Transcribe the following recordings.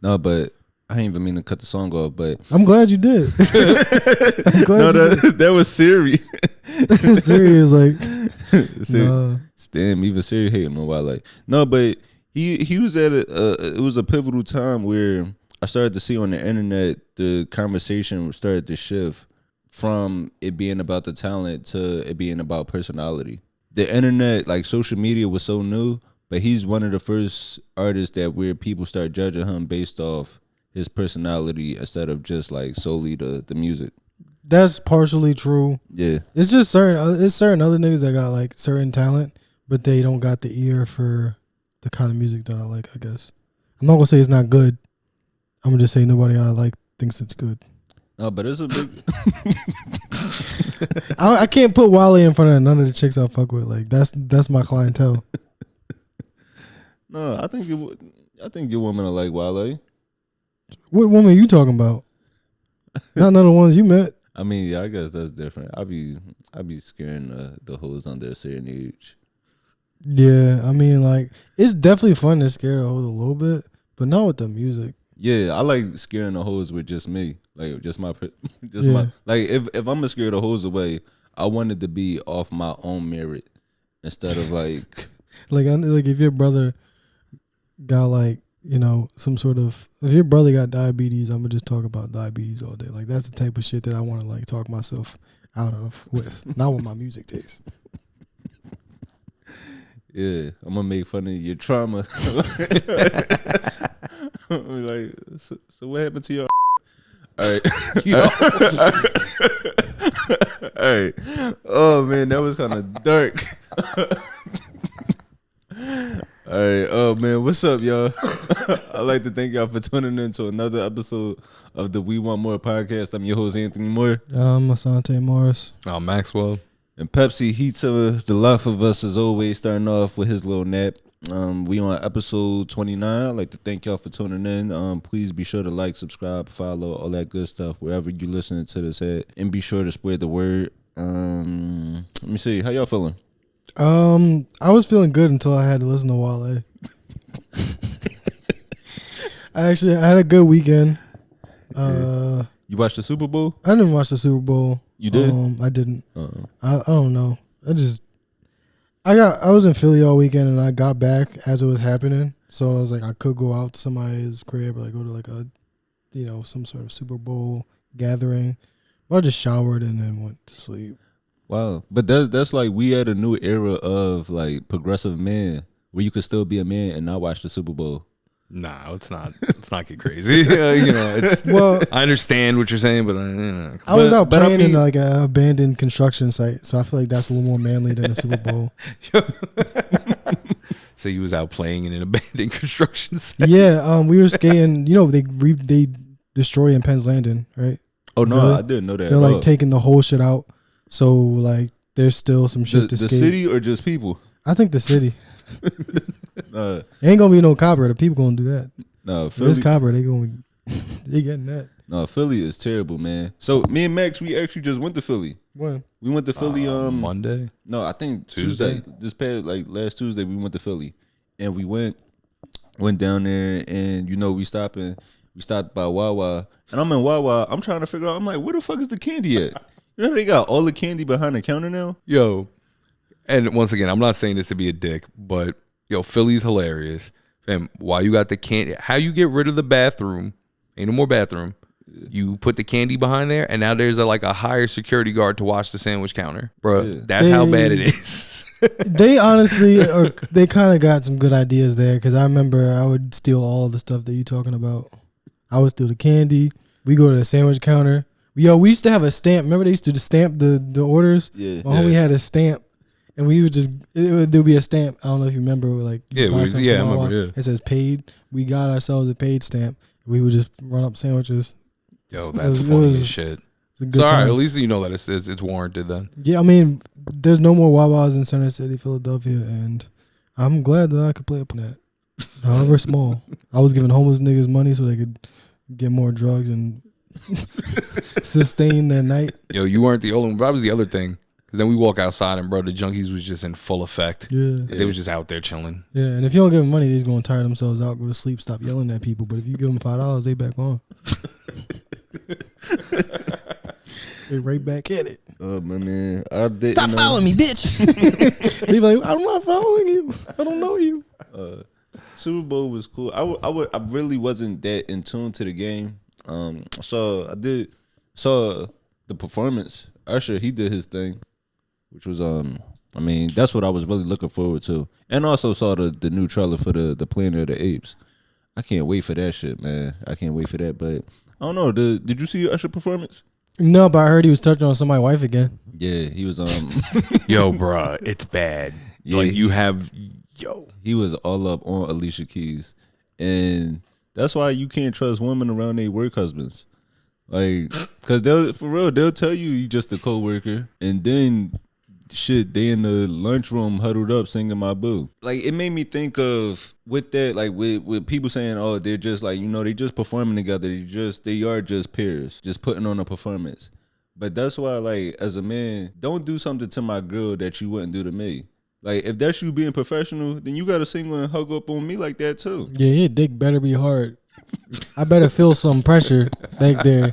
No, but I ain't even mean to cut the song off, but I'm glad you did. I'm glad that was Siri. Siri was like, Siri. Damn, even Siri hating on Wale. No, but he was at it was a pivotal time where I started to see on the internet the conversation started to shift from it being about the talent to it being about personality. The internet, like social media, was so new, but he's one of the first artists that where people start judging him based off his personality instead of just like solely the music. That's partially true. Yeah, it's just certain other niggas that got like certain talent, but they don't got the ear for the kind of music that I like. I guess I'm not gonna say it's not good. I'm gonna just say nobody I like thinks it's good. No, but it's a big. I can't put Wale in front of none of the chicks I fuck with. Like that's my clientele. No, I think your woman will like Wale. What woman are you talking about? Not none of the ones you met. I mean, yeah, I guess that's different. I be scaring the hoes under a certain age. Yeah, I mean, like it's definitely fun to scare the hoes a little bit, but not with the music. Yeah, I like scaring the hoes with just me, like just my Yeah. like if I'm gonna scare the hoes away, I want it to be off my own merit instead of like like if your brother got like, you know, some sort of, if your brother got diabetes, I'm gonna just talk about diabetes all day. Like that's the type of shit that I want to like talk myself out of with, not with my music taste. Yeah, I'm gonna make fun of your trauma. Like, so what happened to your? All right, all right. Oh man, that was kind of dark. All right, oh man, what's up, y'all? I'd like to thank y'all for tuning in to another episode of the We Want More podcast. I'm your host, Anthony Moore. I'm Asante Morris. I'm Maxwell. And Pepsi, he to the left of us, as always, starting off with his little nap. We on episode 29. I'd like to thank y'all for tuning in. Please be sure to like, subscribe, follow, all that good stuff wherever you listening to this at. And be sure to spread the word. Let me see. How y'all feeling? I was feeling good until I had to listen to Wale. I had a good weekend. You watched the Super Bowl? I didn't watch the Super Bowl. You did? I didn't. I don't know. I was in Philly all weekend and I got back as it was happening. So I was like, I could go out to somebody's crib or like go to like a, you know, some sort of Super Bowl gathering. I just showered and then went to sleep. Wow. But that's like we at a new era of like progressive men where you could still be a man and not watch the Super Bowl. Nah, it's not. Let's not get crazy. You know, it's. Well, I understand what you're saying, but you know. I was out playing in like an abandoned construction site, so I feel like that's a little more manly than the Super Bowl. So you was out playing in an abandoned construction site? Yeah, we were skating. You know, they destroy in Penn's Landing, right? Oh no, really? I didn't know that. They're like taking the whole shit out, so like there's still some shit to skate. The city or just people? I think the city. Ain't gonna be no copper. The people gonna do that. No, Philly. This copper, they getting that. No, Philly is terrible, man. So me and Max, we actually just went to Philly. When? We went to Philly Monday? No, I think Tuesday. This past like last Tuesday we went to Philly. And we went down there and you know we stopped by Wawa. And I'm in Wawa, I'm trying to figure out, I'm like, where the fuck is the candy at? You know they got all the candy behind the counter now? Yo. And once again, I'm not saying this to be a dick, but yo, Philly's hilarious. And while you got the candy, how you get rid of the bathroom? Ain't no more bathroom. You put the candy behind there, and now there's a higher security guard to watch the sandwich counter, bro. Yeah. That's how bad it is. They honestly they kind of got some good ideas there because I remember I would steal all the stuff that you talking about. I would steal the candy. We go to the sandwich counter. Yo, we used to have a stamp. Remember they used to just stamp the orders? Yeah. My homie had a stamp. And we would just, there'd be a stamp. I don't know if you remember. Like, I remember. Yeah. It says paid. We got ourselves a paid stamp. We would just run up sandwiches. Yo, that's funny as shit. It's a good time. At least you know that it's warranted then. Yeah, I mean, there's no more Wawas in Center City, Philadelphia, and I'm glad that I could play up on that. However small. I was giving homeless niggas money so they could get more drugs and sustain their night. Yo, you weren't the only one. That was the other thing. Because then we walk outside and, bro, the junkies was just in full effect. Yeah. They was just out there chilling. Yeah, and if you don't give them money, they's going to tire themselves out, go to sleep, stop yelling at people. But if you give them $5, they back on. They right back at it. Oh, my man. I didn't Stop following me, bitch. They like, I'm not following you. I don't know you. Super Bowl was cool. I really wasn't that in tune to the game. So I saw the performance. Usher, he did his thing, which was I mean, that's what I was really looking forward to. And also saw the new trailer for the Planet of the Apes. I can't wait for that shit, man. I can't wait for that. But I don't know. Did you see Usher performance? No, but I heard he was touching on somebody's wife again. Yeah, he was Yo, bruh, it's bad. Yeah, like he was all up on Alicia Keys, and that's why you can't trust women around their work husbands. Like, cause they'll tell you just a coworker, and then shit, they in the lunchroom huddled up singing my boo. Like, it made me think of with that, like with people saying, oh, they're just like, they just performing together. They are just peers, just putting on a performance. But that's why, like, as a man, don't do something to my girl that you wouldn't do to me. Like, if that's you being professional, then you gotta single and hug up on me like that too. Yeah, your dick better be hard. I better feel some pressure back there,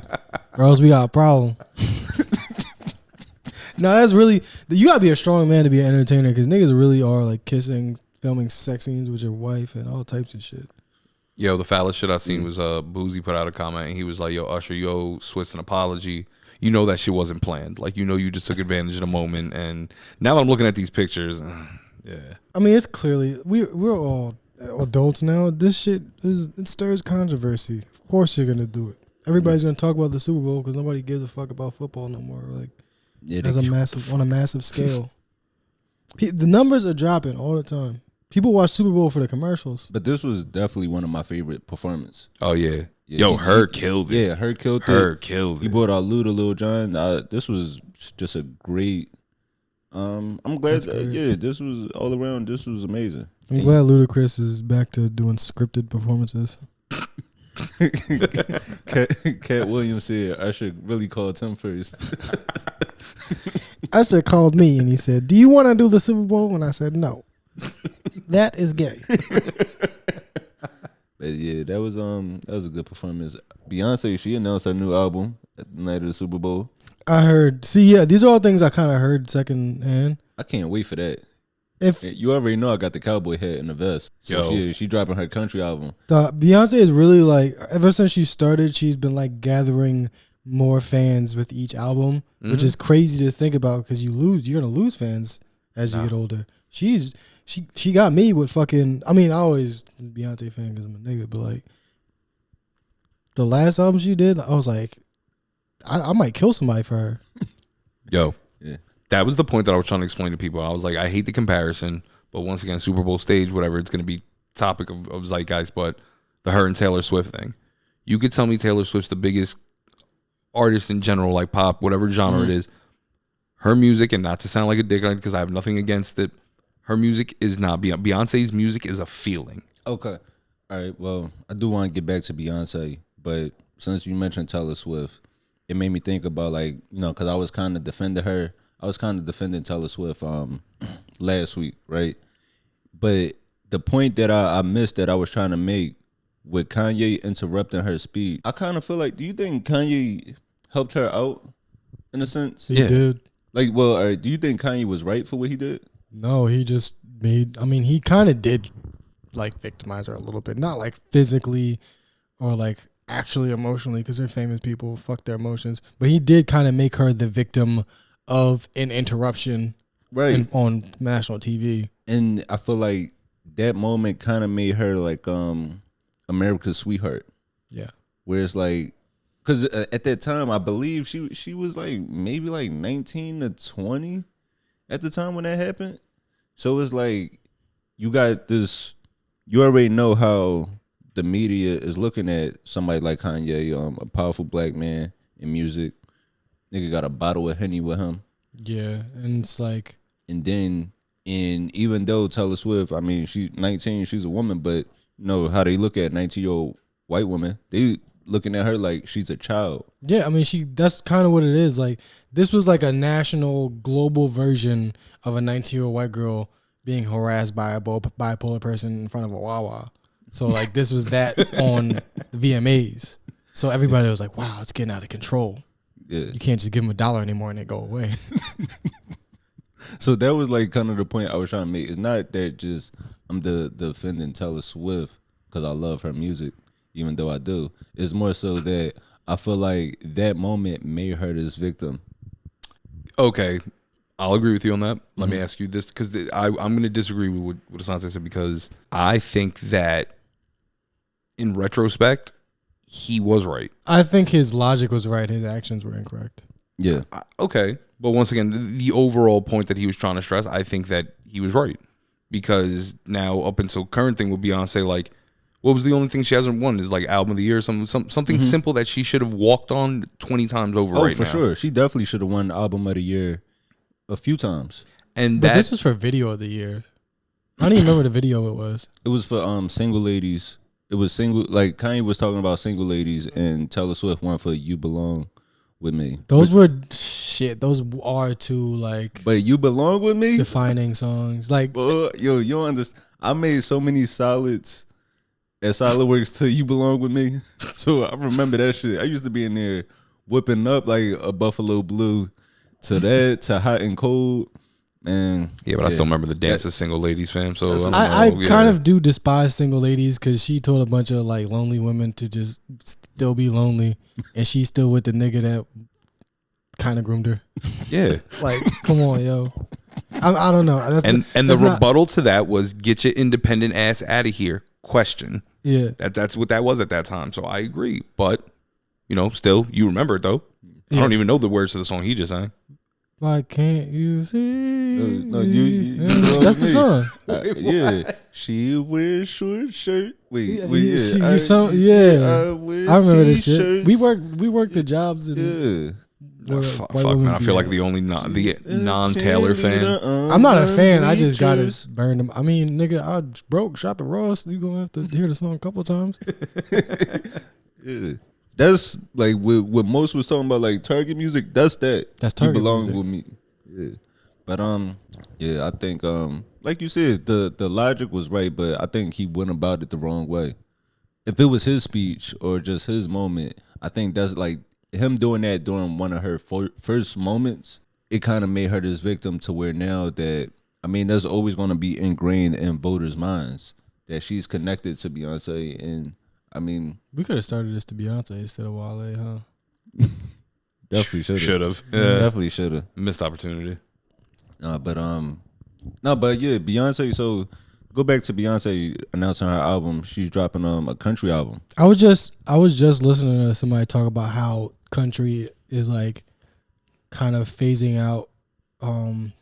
or else we got a problem. No, that's really, you gotta be a strong man to be an entertainer, because niggas really are like kissing, filming sex scenes with your wife and all types of shit. Yo, the foulest shit I seen was Boozy put out a comment and he was like, yo, Usher, you owe Swiss an apology. You know that shit wasn't planned. Like, you just took advantage of the moment. And now that I'm looking at these pictures, yeah. I mean, it's clearly, we're all adults now. This shit, it stirs controversy. Of course you're going to do it. Everybody's going to talk about the Super Bowl because nobody gives a fuck about football no more. Like, on a massive scale. The numbers are dropping all the time. People watch Super Bowl for the commercials. But this was definitely one of my favorite performances. Oh, yeah. Yo, Her killed it. Yeah, Her killed it. Her killed it. He brought out Lil Jon. This was just a great. I'm glad. This was all around. This was amazing. I'm glad Ludacris is back to doing scripted performances. Cat Williams said Usher really called him first. Usher called me and he said, "Do you want to do the Super Bowl?" And I said, "No." That is gay. But yeah, that was a good performance. Beyonce, she announced her new album at the night of the Super Bowl. I heard. See, yeah, these are all things I kind of heard secondhand. I can't wait for that. If you already know, I got the cowboy hat and the vest. So she dropping her country album. Beyonce is really like, ever since she started, she's been like gathering more fans with each album, which is crazy to think about because you're gonna lose fans as you get older. She got me with fucking. I mean, I always was a Beyonce fan because I'm a nigga, but like the last album she did, I was like, I might kill somebody for her. Yo, yeah, that was the point that I was trying to explain to people. I was like, I hate the comparison, but once again, Super Bowl stage, whatever, it's gonna be topic of zeitgeist. But the her and Taylor Swift thing, you could tell me Taylor Swift's the biggest artist in general, like pop, whatever genre it is. Her music, and not to sound like a dick, because I have nothing against it. Her music is not Beyonce's music is a feeling. Okay. All right. Well, I do want to get back to Beyonce, but since you mentioned Taylor Swift, it made me think about because I was kind of defending her. I was kind of defending Taylor Swift last week, right? But the point that I missed that I was trying to make with Kanye interrupting her speech, I kind of feel like, do you think Kanye helped her out in a sense? He did. Like, well, do you think Kanye was right for what he did? No, he just he kind of did like victimize her a little bit. Not like physically or like actually emotionally, because they're famous people, fuck their emotions. But he did kind of make her the victim of an interruption on national TV. And I feel like that moment kind of made her like America's sweetheart. Yeah. Where it's like, because at that time, I believe she was like maybe like 19 to 20 at the time when that happened. So it's like, you got this, you already know how the media is looking at somebody like Kanye, a powerful black man in music. Nigga got a bottle of Henny with him. Yeah, and it's like, and even though Taylor Swift, she's 19, she's a woman, but how they look at 19-year-old white women, they looking at her like she's a child. Yeah, I mean, that's kind of what it is. Like, this was like a national, global version of a 19-year-old white girl being harassed by a bipolar person in front of a Wawa. So, like, this was that on the VMAs. So everybody was like, wow, it's getting out of control. Yeah. You can't just give them $1 anymore and it go away. So that was like kind of the point I was trying to make. It's not that just I'm defending Taylor Swift because I love her music, even though I do. It's more so that I feel like that moment made her this victim. Okay, I'll agree with you on that. Let me ask you this, because I'm going to disagree with what Asante said, because I think that in retrospect, he was right. I think his logic was right. His actions were incorrect. Yeah. Okay. But once again, the overall point that he was trying to stress, I think that he was right. Because now, up until current thing with Beyonce, like, what was the only thing she hasn't won? Is like album of the year, something simple that she should have walked on 20 times over right now. Oh, for sure. She definitely should have won album of the year a few times. But this was for video of the year. I don't even remember the video it was. It was for single ladies. It was like Kanye was talking about single ladies, and Taylor Swift won for You Belong With Me. Those are two, like, but You Belong With Me? Defining songs. Like, yo, you don't understand. I made so many solids at SolidWorks to You Belong With Me. So I remember that shit. I used to be in there whipping up like a Buffalo Blue to that, to Hot and Cold. Man, yeah, but I still remember the dance of single ladies, fam. So I kind of do despise single ladies because she told a bunch of like lonely women to just still be lonely, and she's still with the nigga that kind of groomed her. Yeah, like, come on, yo. I don't know. The rebuttal to that was, get your independent ass out of here. Question. Yeah, that's what that was at that time. So I agree, but still, you remember it though. Yeah. I don't even know the words to the song he just sang. Why can't you see? No, that's the song. Yeah, she wears short shirt. I remember this shit. We worked the jobs. Fuck, man. I feel like the only non-Taylor fan. I'm not a fan. I just got it burned. I mean, nigga, I broke shop at Ross. You gonna have to hear the song a couple of times. Yeah. That's like what most was talking about, like Target music. That's Target. You Belong With Me. Yeah, but yeah, I think like you said, the logic was right, but I think he went about it the wrong way. If it was his speech or just his moment, I think that's like him doing that during one of her first moments. It kind of made her this victim to where now that, I mean, that's always going to be ingrained in voters' minds that she's connected to Beyonce. And I mean, we could have started this to Beyonce instead of Wale, huh? Definitely should have. Yeah. Definitely should have. Missed opportunity. But yeah, Beyonce. So go back to Beyonce announcing her album. She's dropping a country album. I was just listening to somebody talk about how country is like kind of phasing out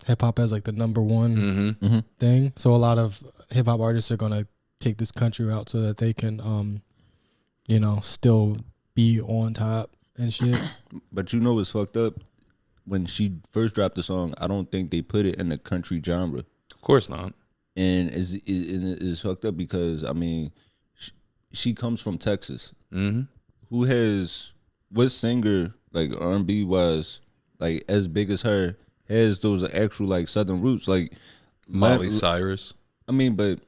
hip hop as like the number one thing. So a lot of hip hop artists are gonna take this country route so that they can still be on top and shit. But it's fucked up. When she first dropped the song, I don't think they put it in the country genre. Of course not. And it's fucked up because, I mean, she comes from Texas. What singer, like R&B wise, like as big as her, has those actual like Southern roots? Like Miley Cyrus. I mean, but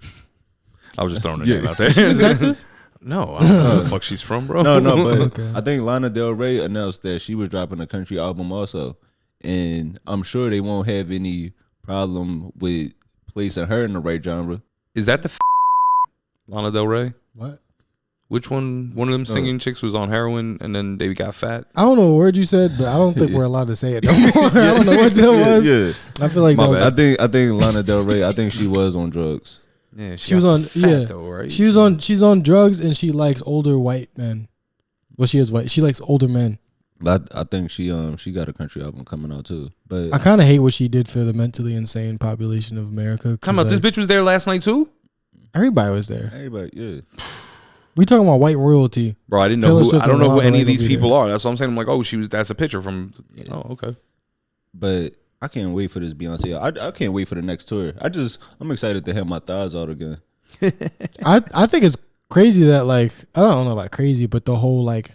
I was just throwing her name out there. She in Texas? No, I don't know where the fuck she's from, bro. No, but okay. I think Lana Del Rey announced that she was dropping a country album also. And I'm sure they won't have any problem with placing her in the right genre. Is that the Lana Del Rey? What? Which one? One of them singing chicks was on heroin and then they got fat. I don't know what word you said, but I don't think we're allowed to say it no more. I don't know what that was. Yeah. I feel like I think Lana Del Rey. I think she was on drugs. Yeah, she was on. Fat though, right? She's on drugs and she likes older white men. Well, she is white. She likes older men. But I think she got a country album coming out too. But I kind of hate what she did for the mentally insane population of America. Come on, this bitch was there last night too. Everybody was there. Everybody, yeah. We talking about white royalty, bro. I don't know who any of these people are. That's what I'm saying. I'm like, oh, that's a picture from. Yeah. Oh, okay. But I can't wait for this Beyonce. I can't wait for the next tour. I'm excited to have my thighs out again. I think it's crazy that like I don't know about crazy, but the whole like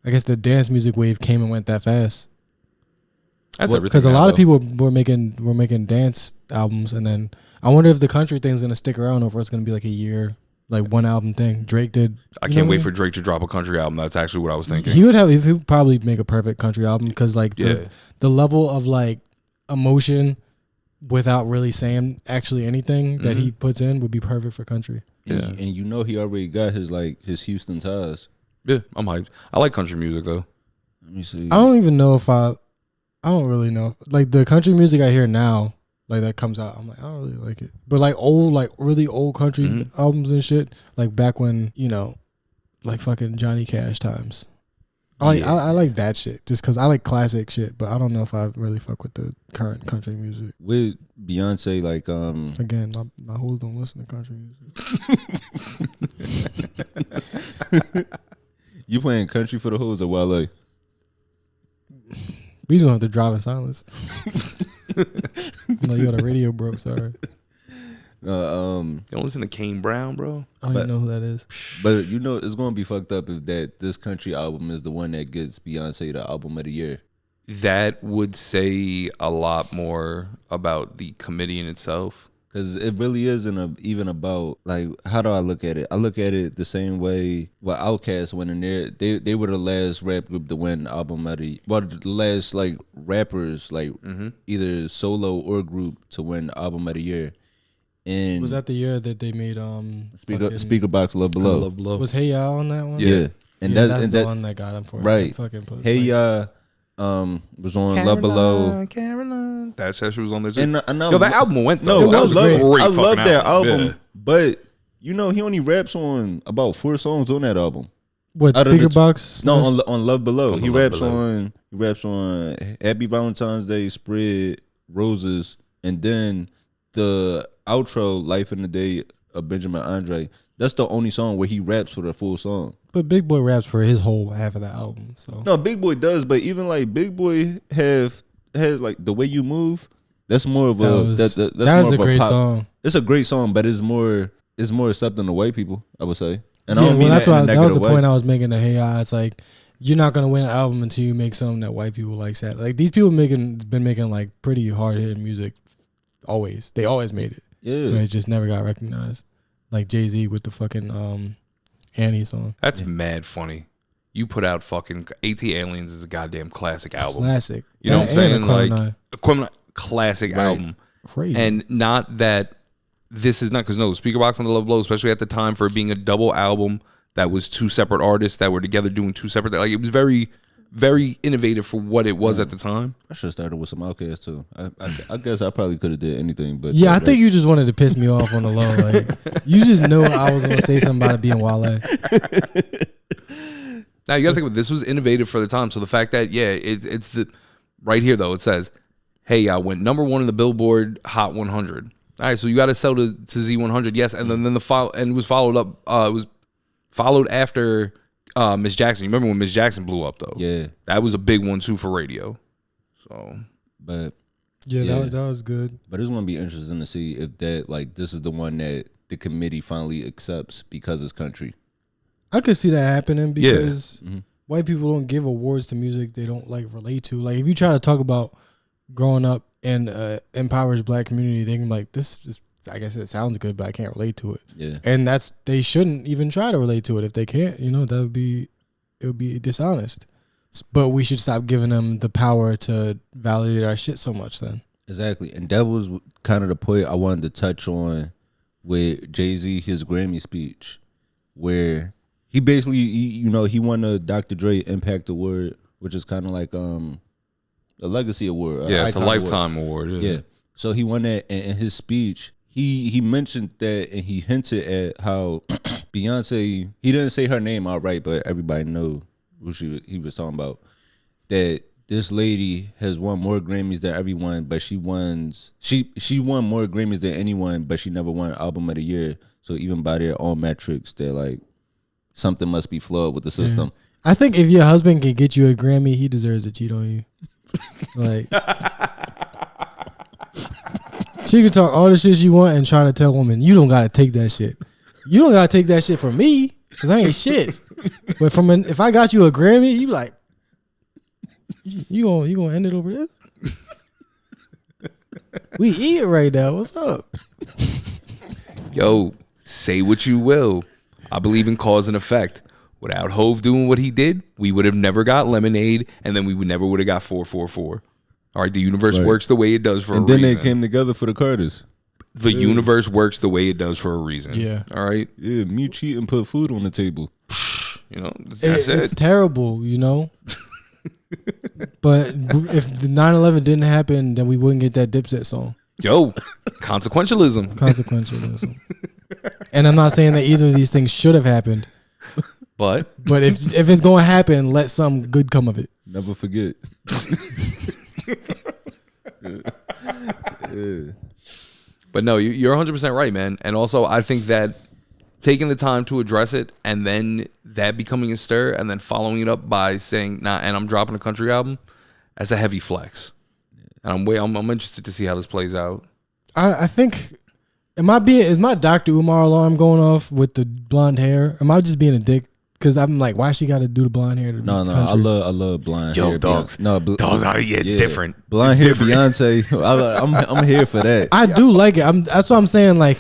I guess the dance music wave came and went that fast. That's everything. Because a lot of people were making dance albums, and then I wonder if the country thing's gonna stick around, or if it's gonna be like a year, like one album thing. Drake did. I can't wait for Drake to drop a country album. That's actually what I was thinking. He would probably make a perfect country album because like the level of like emotion without really saying actually anything that he puts in would be perfect for country. And you know he already got his Houston ties. Yeah, I'm hyped. I like country music though. Let me see. I don't even know if I don't really know. Like the country music I hear now, like that comes out, I'm like, I don't really like it. But like old, like really old country albums and shit, like back when, you know, like fucking Johnny Cash times. I like that shit just because I like classic shit, but I don't know if I really fuck with the current country music. With Beyonce, like again, my hoes don't listen to country music. You playing country for the hoes or Wale? We just gonna have to drive in silence. No, you got a radio broke. Sorry. You don't listen to Kane Brown, bro. I don't even know who that is. But you know it's gonna be fucked up if this country album is the one that gets Beyonce the album of the year. That would say a lot more about the committee in itself. Because it really isn't even about, like, how do I look at it? I look at it the same way with Outkast went in there. They were the last rap group to win album of the, well, the last, like, rappers, like, either solo or group to win album of the year. And was that the year that they made Speaker Box Love Below? Love Below. Was Hey Ya on that one? Yeah. And that's the one that got him for it. Right. Hey Ya was on Love Below. Caroline. That shit was on there too. And yo, that album went though. No, I love that album. Yeah. But you know, he only raps on about 4 songs on that album. What, Speaker Box? No, on Love Below. He raps Below. on Happy Valentine's Day, Spread, Roses, and then the outro, Life in the Day of Benjamin Andre. That's the only song where he raps for the full song. But Big Boy raps for his whole half of the album. So no, Big Boy does, but even like Big Boy has like The Way You Move. That's more of that's a great song. It's a great song, but it's more accepting to white people, I would say. And yeah, I don't mean that was the way. point I was making to Hey Ya. It's like you're not gonna win an album until you make something that white people like. Like these people been making like pretty hard hitting music. Always, they always made it. Yeah, but it just never got recognized. Like Jay-Z with the fucking Annie song. That's mad funny. You put out fucking AT Aliens is a goddamn classic album. Classic. You know what I'm saying? Like Aquemini, classic album. Crazy. And not that this is not, because no, Speaker Box on the Love Below, especially at the time for it being a double album that was 2 separate artists that were together doing 2 separate, like it was very, very innovative for what it was at the time. I should have started with some Outkast too. I guess I probably could have did anything, but yeah, I think you just wanted to piss me off on the low. Like you just know I was gonna say something about it being Wale. Now you gotta think about this was innovative for the time. So the fact that it's the right here though, it says, "Hey, I went #1 in the Billboard Hot 100." All right, so you got to sell to Z100, yes, and then the file, and it was followed up. It was followed after Miss Jackson. You remember when Miss Jackson blew up though? Yeah, that was a big one too for radio. So, but that was good. But it's gonna be interesting to see if this is the one that the committee finally accepts because it's country. I could see that happening because white people don't give awards to music they don't like relate to. Like if you try to talk about growing up in impoverished black community, they can like this is, I guess it sounds good, but I can't relate to it. Yeah, and they shouldn't even try to relate to it if they can't. You know, it would be dishonest. But we should stop giving them the power to validate our shit so much. Then exactly, and that was kind of the point I wanted to touch on with Jay-Z, his Grammy speech, where he basically, he won a Dr. Dre Impact Award, which is kind of like a legacy award. Yeah, it's a lifetime award. Yeah. So he won that, and in his speech, he mentioned that, and he hinted at how Beyonce, he didn't say her name outright, but everybody know who he was talking about, that this lady has won more Grammys than everyone, but she won more Grammys than anyone, but she never won Album of the Year. So even by their own metrics, they're like, something must be flawed with the system. Yeah. I think if your husband can get you a Grammy, he deserves to cheat on you. Like, she can talk all the shit she want and try to tell women, you don't gotta take that shit. You don't gotta take that shit from me. because I ain't shit. But if I got you a Grammy, you be like, you gonna end it over this? We eat it right now. What's up? Yo, say what you will. I believe in cause and effect. Without Hove doing what he did, we would have never got Lemonade, and then we never would have got 444. All right, the universe works the way it does for a reason. And then they came together for the Carters. The universe works the way it does for a reason. Yeah. All right? Yeah, me cheat and put food on the table. You know, that's it. It's terrible, you know? But if the 9/11 didn't happen, then we wouldn't get that Dipset song. Yo, consequentialism. Consequentialism. And I'm not saying that either of these things should have happened. But if it's going to happen, let some good come of it. Never forget. Yeah. But no, you're 100% right, man. And also, I think that taking the time to address it and then that becoming a stir and then following it up by saying, nah, and I'm dropping a country album, that's a heavy flex. And I'm interested to see how this plays out. I think, is my Dr. Umar alarm going off with the blonde hair? Am I just being a dick? Because I'm like, why she got to do the blonde hair? No, I love blonde hair. Yo, dogs. No, dogs, it's different. Blonde hair Beyonce. I'm here for that. I do like it. That's what I'm saying. Like,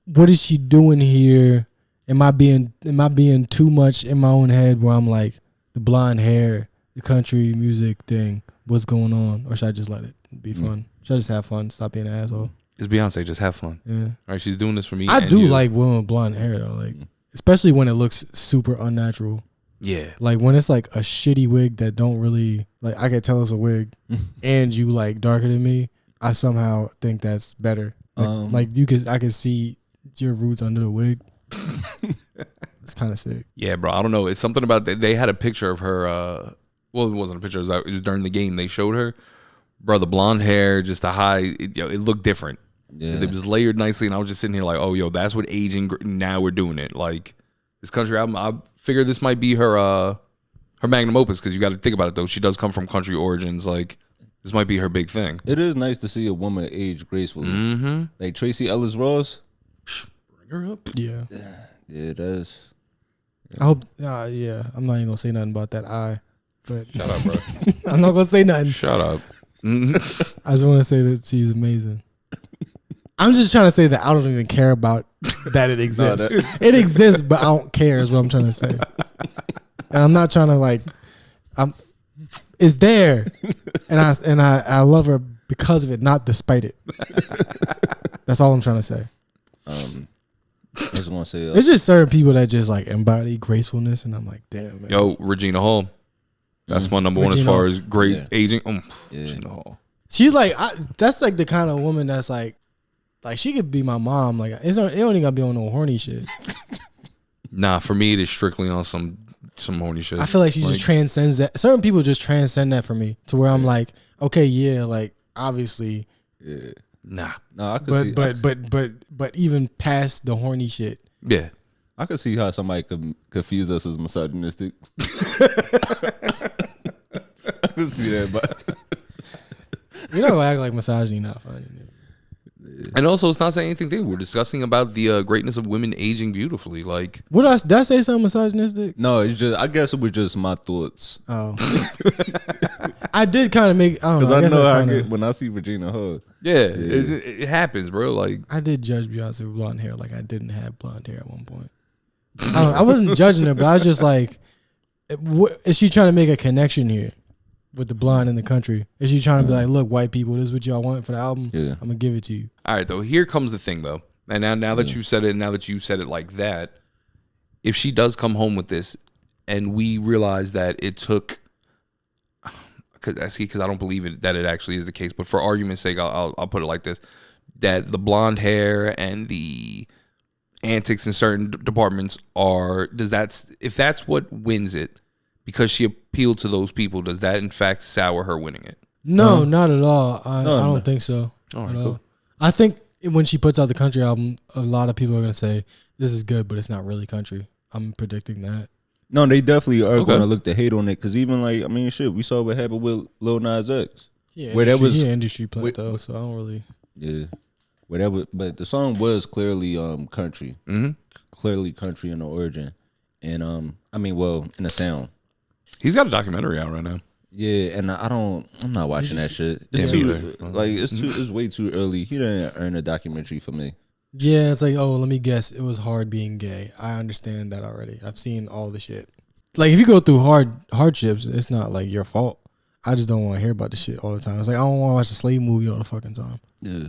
what is she doing here? Am I being too much in my own head where I'm like, the blonde hair, the country music thing, what's going on? Or should I just let it be fun? Should I just have fun? Stop being an asshole? It's Beyonce. Just have fun. Yeah. All right, she's doing this for me. I do like women with blonde hair though. Like, especially when it looks super unnatural. Yeah. Like when it's like a shitty wig that don't really, like, I can tell it's a wig and you like darker than me, I somehow think that's better. Like I can see your roots under the wig. It's kind of sick. Yeah, bro. I don't know. It's something about they had a picture of her. Well, it wasn't a picture. It was during the game. They showed her, bro, the blonde hair, just the high. It looked different. Yeah. It was layered nicely, and I was just sitting here like, oh, yo, that's what aging. Now we're doing it. Like this country album. I figure this might be her magnum opus because you got to think about it though. She does come from country origins. Like this might be her big thing. It is nice to see a woman age gracefully. Mm-hmm. Like Tracy Ellis Ross. Bring her up. Yeah. Yeah, it is. I hope. Yeah. I'm not even gonna say nothing about that eye. But Shut up, bro. I'm not gonna say nothing. Shut up. I just want to say that she's amazing. I'm just trying to say that I don't even care about that it exists. It exists, but I don't care is what I'm trying to say. And I'm not trying to like, it's there, and I love her because of it, not despite it. That's all I'm trying to say. I was gonna say it's just certain people that just like embody gracefulness, and I'm like, damn, man. Yo, Regina Hall. That's my number one as far as great aging. Regina Hall. She's like, that's like the kind of woman that's like she could be my mom. Like, it don't even gotta be on no horny shit. Nah, for me, it is strictly on some horny shit. I feel like she just transcends that. Certain people just transcend that for me to where I'm like, okay, yeah, like obviously, yeah. Nah, I could see. But even past the horny shit, yeah, I could see how somebody could confuse us as misogynistic. I could see that, but you know, act like misogyny not funny. And also, it's not saying anything. We're discussing about the greatness of women aging beautifully. Like, did I say something misogynistic? No, it's just. I guess it was just my thoughts. Oh, I did kind of make. I don't know. Because I know how I get when I see Regina Hall. Yeah. It happens, bro. Like, I did judge Beyonce with blonde hair. Like I didn't have blonde hair at one point. I wasn't judging her, but I was just like, is she trying to make a connection here with the blonde in the country? Is she trying to be like, look, white people, this is what y'all want for the album? Yeah. I'm gonna give it to you. All right, though. Here comes the thing, though. And now that you said it, now that you said it like that, if she does come home with this, and we realize that it took, because I don't believe that it actually is the case, but for argument's sake, I'll put it like this: that the blonde hair and the antics in certain departments if that's what wins it, because she appealed to those people, does that in fact sour her winning it? No, not at all. I don't think so. All right, cool. I think when she puts out the country album, a lot of people are going to say, this is good, but it's not really country. I'm predicting that. No, they definitely are going to look to hate on it, because even like, I mean, shit, we saw what happened with Lil Nas X. Yeah, where that was industry plant though, so I don't really. Yeah, whatever. But the song was clearly country, clearly country in the origin, and I mean, well, in the sound. He's got a documentary out right now. Yeah, and I'm not watching that shit. It's it's way too early. He didn't earn a documentary for me. Yeah, it's like, oh, let me guess, it was hard being gay. I understand that already. I've seen all the shit. Like, if you go through hardships, it's not like your fault. I just don't want to hear about the shit all the time. It's like, I don't want to watch a slave movie all the fucking time. Yeah.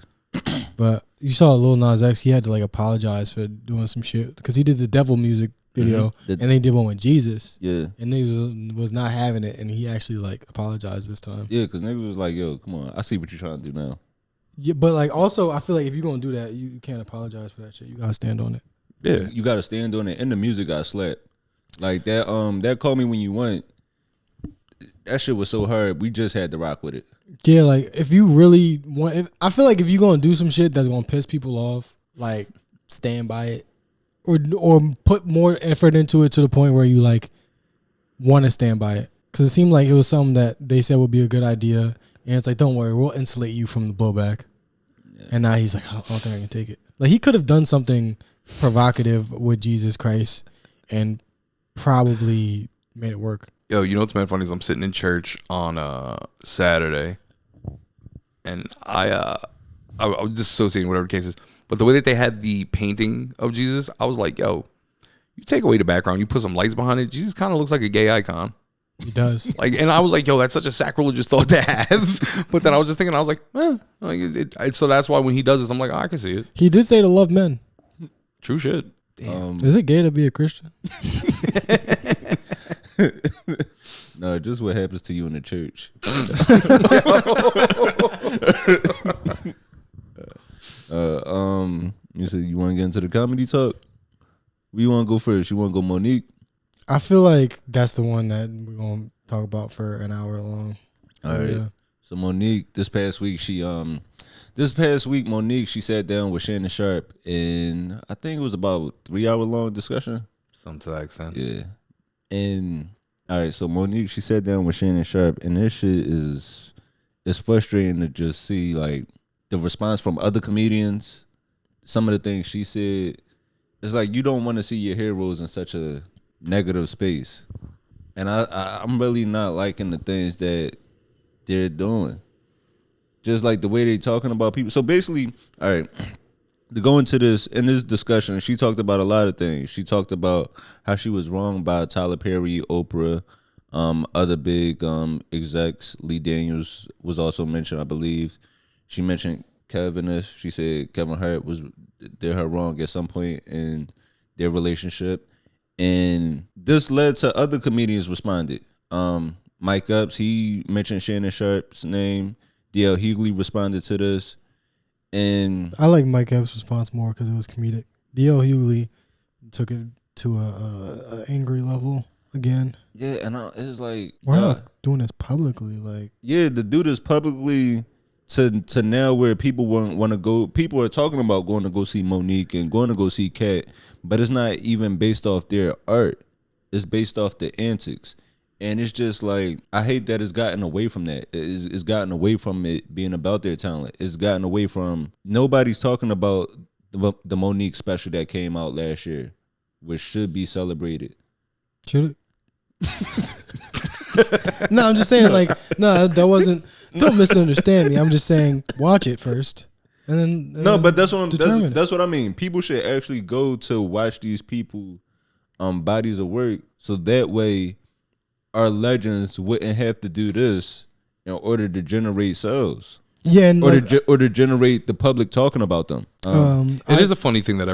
But you saw Lil Nas X, he had to like apologize for doing some shit because he did the Devil music video and they did one with Jesus. Yeah. And niggas was not having it, and he actually like apologized this time. Yeah, because niggas was like, yo, come on, I see what you're trying to do now. Yeah, but like also, I feel like if you're gonna do that, you can't apologize for that shit. You gotta stand on it. Yeah, you gotta stand on it, and the music got slapped. Like that Call Me When You Want. That shit was so hard. We just had to rock with it. Yeah, like if you really want, I feel like if you're gonna do some shit that's gonna piss people off, like stand by it, or put more effort into it to the point where you like want to stand by it. Because it seemed like it was something that they said would be a good idea, and it's like, don't worry, we'll insulate you from the blowback. Yeah. And now he's like, I don't think I can take it. Like he could have done something provocative with Jesus Christ and probably made it work. Yo, you know what's been funny is I'm sitting in church on Saturday, and I was disassociating whatever the case is. But the way that they had the painting of Jesus, I was like, yo, you take away the background, you put some lights behind it, Jesus kind of looks like a gay icon. He does. Like, and I was like, yo, that's such a sacrilegious thought to have. But then I was just thinking, I was like, so that's why when he does this, I'm like, oh, I can see it. He did say to love men. True shit. Is it gay to be a Christian? No, just what happens to you in the church. You said you want to get into the comedy talk? Where you want to go first? You want to go Monique? I feel like that's the one that we're gonna talk about for an hour long. All right. Yeah. So Monique, this past week, Monique, she sat down with Shannon Sharpe, and I think it was about 3-hour long discussion. Something to that extent. Yeah. And all right, so Monique, she sat down with Shannon Sharpe, and this shit is frustrating to just see like the response from other comedians. Some of the things she said, it's like you don't want to see your heroes in such a negative space, and I'm really not liking the things that they're doing. Just like the way they talking about people. So basically, all right, to go into this discussion, she talked about a lot of things. She talked about how she was wronged by Tyler Perry, Oprah, other big execs. Lee Daniels was also mentioned, I believe. She mentioned Kevin. She said Kevin Hart did her wrong at some point in their relationship. And this led to other comedians responded. Mike Epps, he mentioned Shannon Sharpe's name. D.L. Hughley responded to this. And I like Mike Epps' response more because it was comedic. D.L. Hughley took it to a angry level again. Yeah, and it's like, we're not doing this publicly. Like, yeah, to do this publicly to now where people want to go. People are talking about going to go see Monique and going to go see Kat, but it's not even based off their art. It's based off the antics. And it's just like, I hate that it's gotten away from that. It's gotten away from it being about their talent. It's gotten away from, nobody's talking about the Monique special that came out last year, which should be celebrated. Should it? No, I'm just saying, like, no, that wasn't, don't misunderstand me. I'm just saying, watch it first. And then no, but that's what I mean. People should actually go to watch these people bodies of work, so that way our legends wouldn't have to do this in order to generate sales. Yeah, and or to generate the public talking about them. It is a funny thing that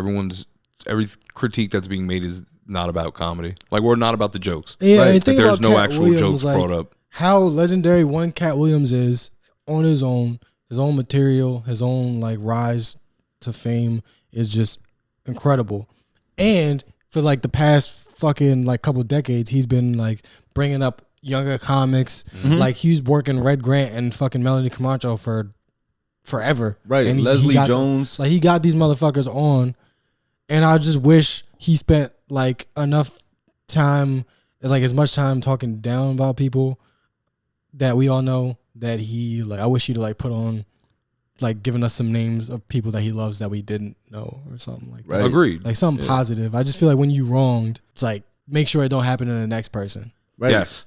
every critique that's being made is not about comedy. Like, we're not about the jokes. Yeah, right? and think there's about no Cat actual Williams, jokes like, brought up. How legendary one Cat Williams is on his own material, his own like rise to fame is just incredible. And for like the past fucking like couple decades, he's been like bringing up younger comics. Mm-hmm. Like he was working Red Grant and fucking Melanie Camacho for forever. Right. And Leslie Jones. Like he got these motherfuckers on, and I just wish he spent like enough time, like as much time talking down about people that we all know that he like. I wish he'd like put on, like giving us some names of people that he loves that we didn't know or something like that. Agreed. Like something positive. I just feel like when you wronged, it's like make sure it don't happen to the next person. Right. Yes.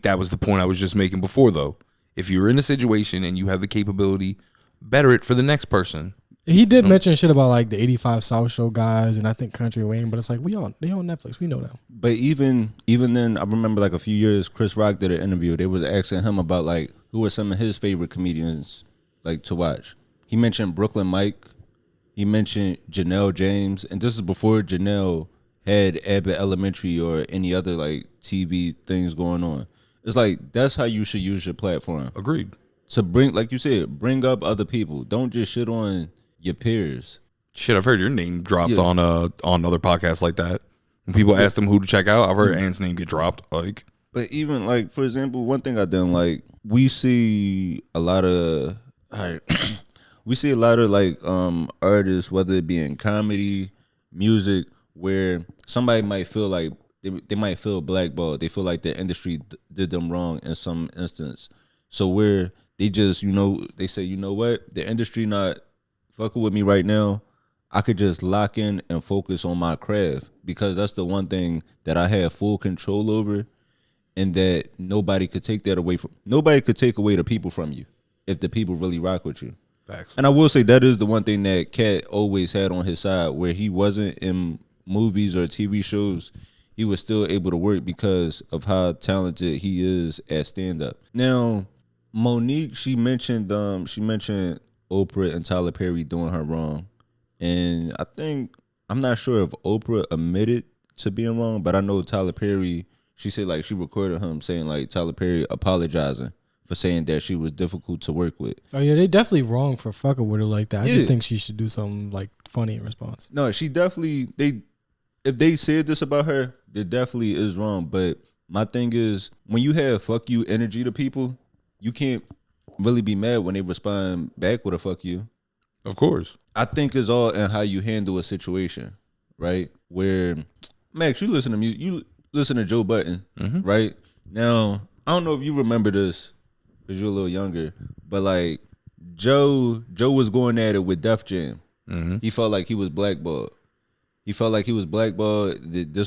That was the point I was just making before, though. If you're in a situation and you have the capability, better it for the next person. He did mention shit about like the 85 South Show guys and I think Country Wayne, but it's like they on Netflix. We know them. But even then, I remember like a few years, Chris Rock did an interview. They was asking him about like who are some of his favorite comedians like to watch. He mentioned Brooklyn Mike. He mentioned Janelle James, and this is before Janelle had Abbott Elementary or any other like TV things going on. It's like that's how you should use your platform. Agreed. To bring, like you said, bring up other people. Don't just shit on your peers. Shit, I've heard your name dropped on other podcasts like that. When people ask them who to check out, I've heard Ant's name get dropped. Like, but even like for example, one thing I done like we see a lot of like artists, whether it be in comedy, music, where somebody might feel like they might feel blackballed. They feel like the industry did them wrong in some instance. So where they just, they say, you know what, the industry not fucking with me right now. I could just lock in and focus on my craft because that's the one thing that I have full control over, and that nobody could take that away from. Nobody could take away the people from you if the people really rock with you. facts. And I will say that is the one thing that Cat always had on his side, where he wasn't in movies or TV shows. He was still able to work because of how talented he is at stand-up. Now, Monique, she mentioned Oprah and Tyler Perry doing her wrong. And I'm not sure if Oprah admitted to being wrong, but I know Tyler Perry, she said like she recorded him saying like Tyler Perry apologizing for saying that she was difficult to work with. Oh yeah, they definitely wrong for fucking with her like that. I just think she should do something like funny in response. No, she definitely, if they said this about her, it definitely is wrong. But my thing is, when you have fuck you energy to people, you can't really be mad when they respond back with a fuck you. Of course. I think it's all in how you handle a situation, right? Where, Max, you listen to Joe Budden, right? Now, I don't know if you remember this because you're a little younger, but like Joe was going at it with Def Jam. He felt like he was blackballed. This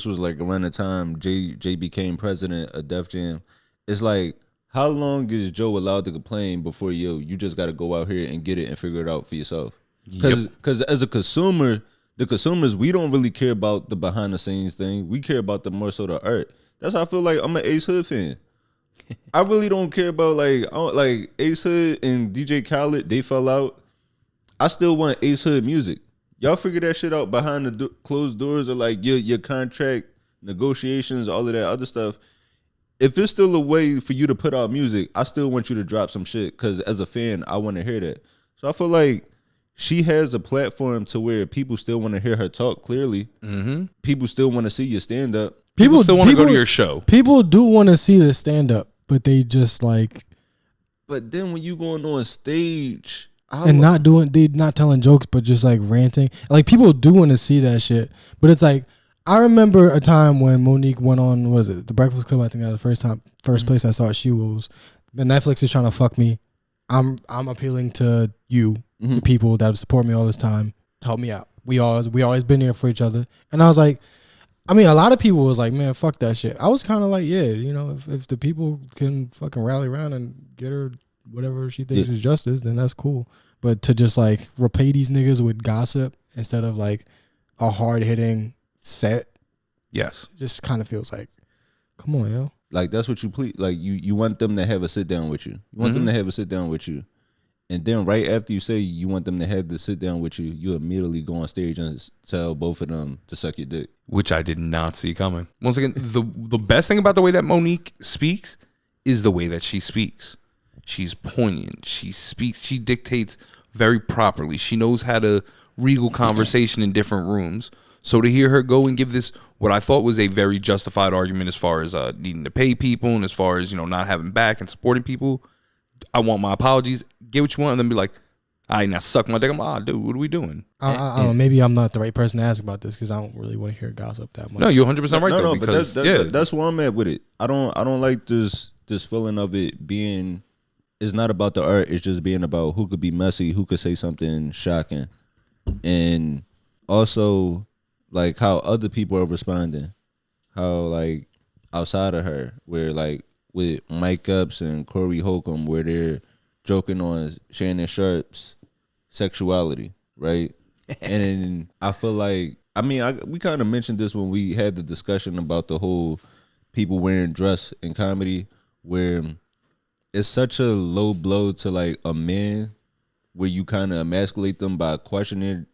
was like around the time Jay became president of Def Jam. It's like, how long is Joe allowed to complain before you just got to go out here and get it and figure it out for yourself? Because as a consumer, the consumers, we don't really care about the behind the scenes thing. We care about the more so the art. That's how I feel like I'm an Ace Hood fan. I really don't care about like Ace Hood and DJ Khaled. They fell out. I still want Ace Hood music. Y'all figure that shit out behind the closed doors, or like your contract negotiations, all of that other stuff. If it's still a way for you to put out music, I still want you to drop some shit because as a fan, I want to hear that. So I feel like she has a platform to where people still want to hear her talk clearly. People still want to see you stand up. People still want to go to your show. People do want to see the stand up, but they just like. But then when you going on stage. They not telling jokes, but just like ranting. Like people do want to see that shit, but it's like I remember a time when Monique went on, was it The Breakfast Club? I think that was the first place I saw it. She was, the Netflix is trying to fuck me. I'm appealing to you, the people that have supported me all this time. Help me out. We always been here for each other. And I was like, I mean, a lot of people was like, man, fuck that shit. I was kind of like, yeah, if the people can fucking rally around and get her whatever she thinks is justice, then that's cool. But to just like repay these niggas with gossip instead of like a hard hitting set, just kind of feels like, come on, yo. Like that's what you please. Like you want them to have a sit down with you. You want them to have a sit down with you, and then right after you say you want them to have the sit down with you, you immediately go on stage and tell both of them to suck your dick, which I did not see coming. Once again, the best thing about the way that Monique speaks is the way that she speaks. She's poignant. She speaks. She dictates very properly. She knows how to regal conversation in different rooms. So to hear her go and give this, what I thought was a very justified argument as far as needing to pay people and as far as, not having back and supporting people, I want my apologies. Get what you want, and then be like, all right, now suck my dick. I'm like, dude, what are we doing? I don't know. Maybe I'm not the right person to ask about this because I don't really want to hear gossip that much. No, you're 100% right. No, because, but that's where I'm at with it. I don't like this feeling of it being. It's not about the art. It's just being about who could be messy, who could say something shocking, and also like how other people are responding, how like outside of her, where like with Mike Epps and Corey Holcomb, where they're joking on Shannon Sharpe's sexuality, right? And then I feel like, I mean, we kind of mentioned this when we had the discussion about the whole people wearing dress in comedy, where it's such a low blow to like a man, where you kind of emasculate them by questioning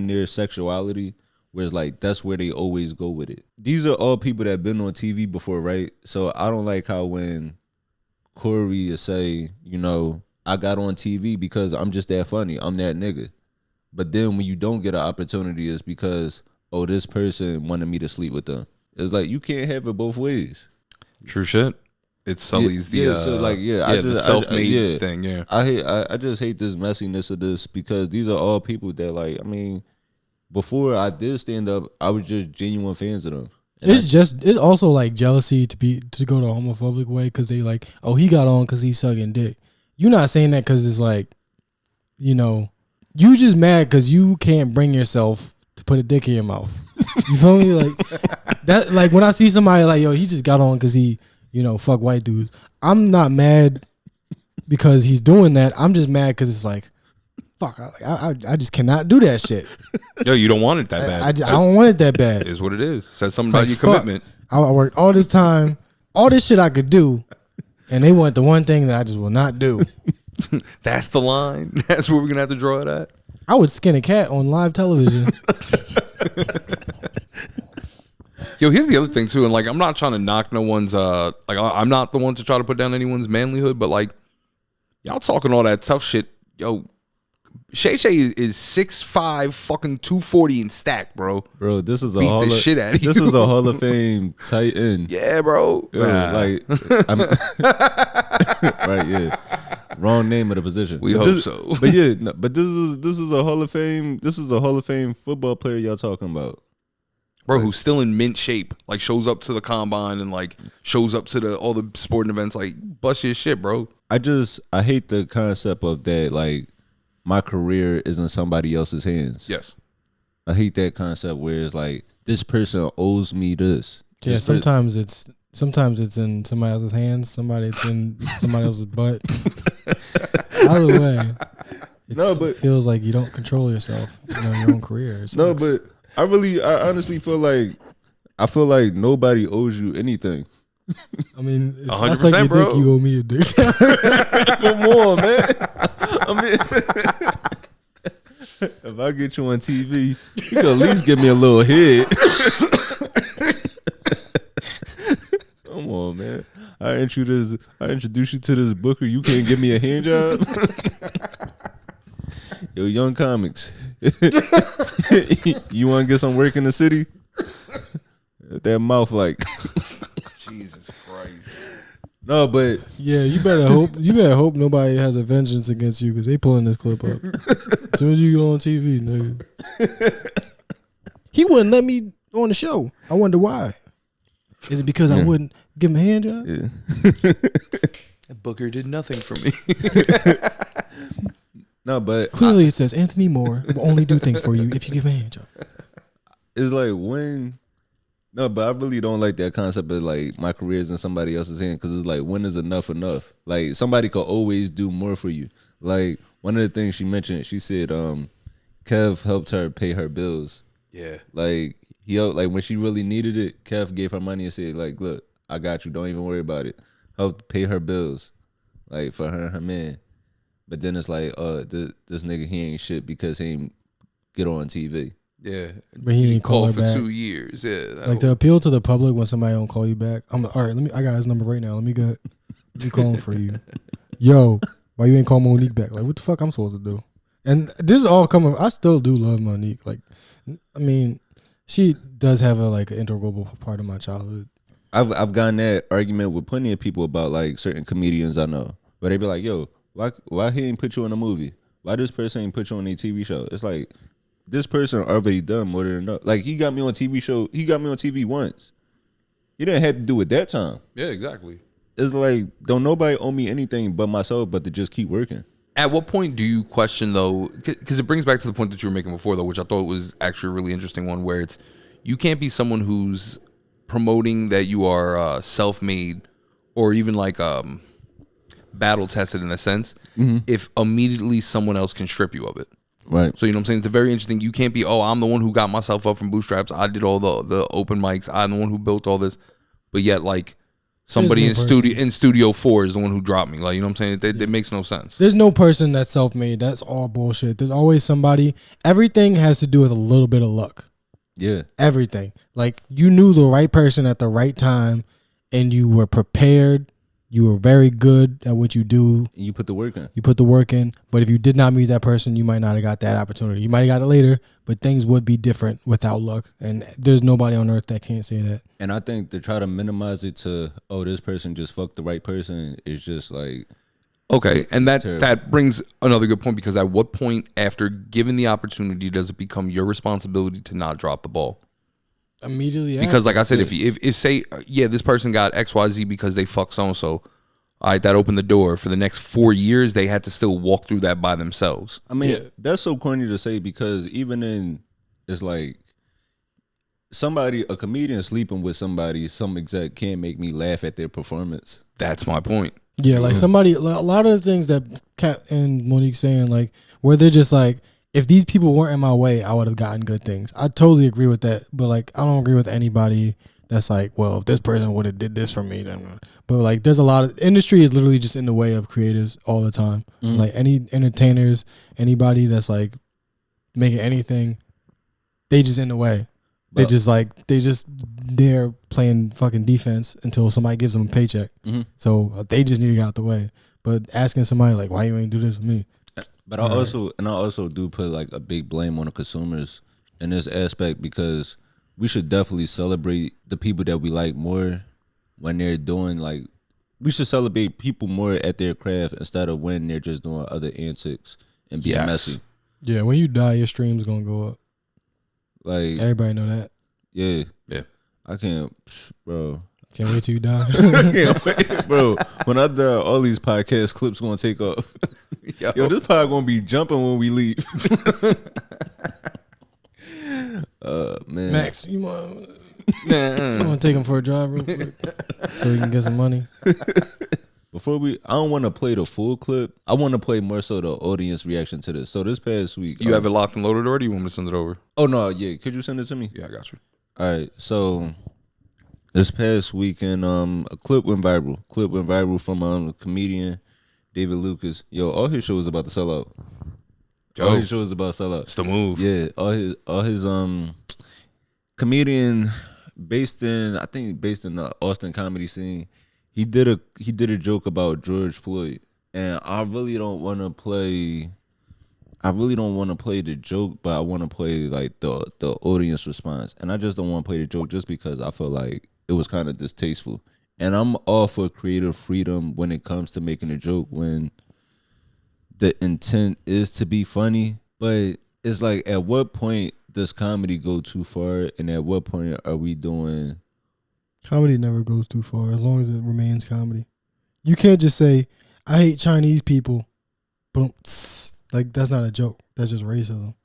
their sexuality, where it's like that's where they always go with it. These are all people that have been on TV before, right? So I don't like how when Corey will say, you know, I got on TV because I'm just that funny, I'm that nigga. But then when you don't get an opportunity, it's because, oh, this person wanted me to sleep with them. It's like you can't have it both ways. True shit. It's Sully's the self-made thing. Yeah, I just hate this messiness of this, because these are all people that, like, I mean, before I did stand up, I was just genuine fans of them. And it's also like jealousy to go the homophobic way, because they like, oh, he got on because he's sucking dick. You're not saying that because it's like, you know, you just mad because you can't bring yourself to put a dick in your mouth. You feel me? Like that. Like when I see somebody like, yo, he just got on because he, you know, fuck white dudes. I'm not mad because he's doing that. I'm just mad because it's like, fuck, I just cannot do that shit. Yo, you don't want it that bad. I don't want it that bad. It is what it is. Says something about your commitment. I worked all this time, all this shit I could do, and they want the one thing that I just will not do. That's the line. That's where we're gonna have to draw it at. I would skin a cat on live television. Yo, here's the other thing too, and like I'm not trying to knock no one's like I'm not the one to try to put down anyone's manlyhood, but like y'all talking all that tough shit. Yo, Shay Shay is 6'5", fucking 240 in stack, bro. Bro, this is a Beat Hall the of, shit out of this you. is a Hall of Fame tight end. Yeah, bro. Yo, like, I'm, right? Yeah, wrong name of the position. We but hope so. But yeah, no, but this is a Hall of Fame. This is a Hall of Fame football player y'all talking about, bro, who's still in mint shape. Like shows up to the combine and like shows up to all the sporting events. Like bust your shit, bro. I hate the concept of that. Like, my career is in somebody else's hands. Yes. I hate that concept where it's like, this person owes me this. Yeah, sometimes it's in somebody else's hands, it's in somebody else's butt. Either way, it feels like you don't control yourself, you know, your own career. No, but I honestly feel like nobody owes you anything. I mean, 100%, that's like your bro. dick, you owe me a dick. Come on, man. I mean, if I get you on TV, you can at least give me a little head. Come on, man. I introduce you to this booker. You can't give me a hand job. Yo, Young Comics. You want to get some work in the city? That mouth like. Jesus Christ. No, but yeah, you better hope nobody has a vengeance against you, because they pulling this clip up. As soon as you go on TV, nigga. He wouldn't let me on the show. I wonder why. Is it because I wouldn't give him a hand job? Yeah. Booker did nothing for me. No, but clearly it says Anthony Moore will only do things for you if you give him a hand job. It's like no, but I really don't like that concept of like my career is in somebody else's hand, because it's like, when is enough enough? Like, somebody could always do more for you. Like, one of the things she mentioned, she said Kev helped her pay her bills. Yeah. Like, like when she really needed it, Kev gave her money and said, like, look, I got you, don't even worry about it. Helped pay her bills, like, for her and her man. But then it's like, this nigga, he ain't shit because he ain't get on TV. Yeah, but he ain't call her for back 2 years. Yeah, like to appeal to the public when somebody don't call you back. I'm like, all right. I got his number right now. Let me call him for you. Yo, why you ain't call Monique back? Like, what the fuck I'm supposed to do? And this is all coming. I still do love Monique. Like, I mean, she does have an integral part of my childhood. I've gotten that argument with plenty of people about like certain comedians I know, where they be like, yo, why he ain't put you in a movie? Why this person ain't put you on a TV show? It's like, this person already done more than enough. Like, he got me on TV show. He got me on TV once. He didn't have to do it that time. Yeah, exactly. It's like, don't nobody owe me anything but myself, but to just keep working. At what point do you question, though, because it brings back to the point that you were making before, though, which I thought was actually a really interesting one, where it's, you can't be someone who's promoting that you are self-made or even like battle tested in a sense, if immediately someone else can strip you of it. Right. So, you know what I'm saying? It's a very interesting. You can't be, I'm the one who got myself up from bootstraps. I did all the open mics. I'm the one who built all this. But yet, like, somebody in studio 4 is the one who dropped me. Like, you know what I'm saying? It makes no sense. There's no person that's self-made. That's all bullshit. There's always somebody. Everything has to do with a little bit of luck. Yeah. Everything. Like, you knew the right person at the right time, and you were prepared. You were very good at what you do. You put the work in. You put the work in. But if you did not meet that person, you might not have got that opportunity. You might have got it later, but things would be different without luck. And there's nobody on earth that can't say that. And I think to try to minimize it to, this person just fucked the right person is just like... Okay, and that brings another good point, because at what point after given the opportunity does it become your responsibility to not drop the ball? Immediately after. Because like I said, if say, this person got XYZ because they fucked so-and-so, all right, that opened the door. For the next 4 years, they had to still walk through that by themselves. I mean, that's so corny to say, because even it's like a comedian sleeping with somebody, some exec can't make me laugh at their performance. That's my point. Yeah, like a lot of the things that Kat and Monique saying, like, where they're just like, if these people weren't in my way, I would have gotten good things. I totally agree with that. But like, I don't agree with anybody that's like, well, if this person would have did this for me, then. But like, there's a lot of industry is literally just in the way of creatives all the time. Like any entertainers, anybody that's like making anything, they just in the way. They're playing fucking defense until somebody gives them a paycheck. So they just need to get out the way. But asking somebody like, why you ain't do this with me? But I also do put like a big blame on the consumers in this aspect, because we should definitely celebrate the people that we like more when they're doing like, we should celebrate people more at their craft instead of when they're just doing other antics and being messy. Yeah, when you die, your stream's gonna go up. Like, everybody know that. Yeah. I can't, bro. Can't wait till you die. Can't wait, bro. When I die, all these podcast clips gonna take off. Yo, this pod gonna be jumping when we leave. Man. Max, you want to take him for a drive real quick so we can get some money? I don't want to play the full clip. I want to play more so the audience reaction to this. So this past week, you have it locked and loaded, or do you want me to send it over? Oh no, yeah. Could you send it to me? Yeah, I got you. All right. So this past weekend, a clip went viral. From a comedian, David Lucas. Yo, all his shows about to sell out. All his shows about to sell out. It's the move. Yeah, all his comedian based in the Austin comedy scene. He did a joke about George Floyd, and I really don't want to play the joke, but I want to play like the audience response, and I just don't want to play the joke just because I feel like it was kind of distasteful. And I'm all for creative freedom when it comes to making a joke when the intent is to be funny, but it's like, at what point does comedy go too far, and at what point are we doing? Comedy never goes too far as long as it remains comedy. You can't just say, I hate Chinese people. Boom. Like, that's not a joke. That's just racism.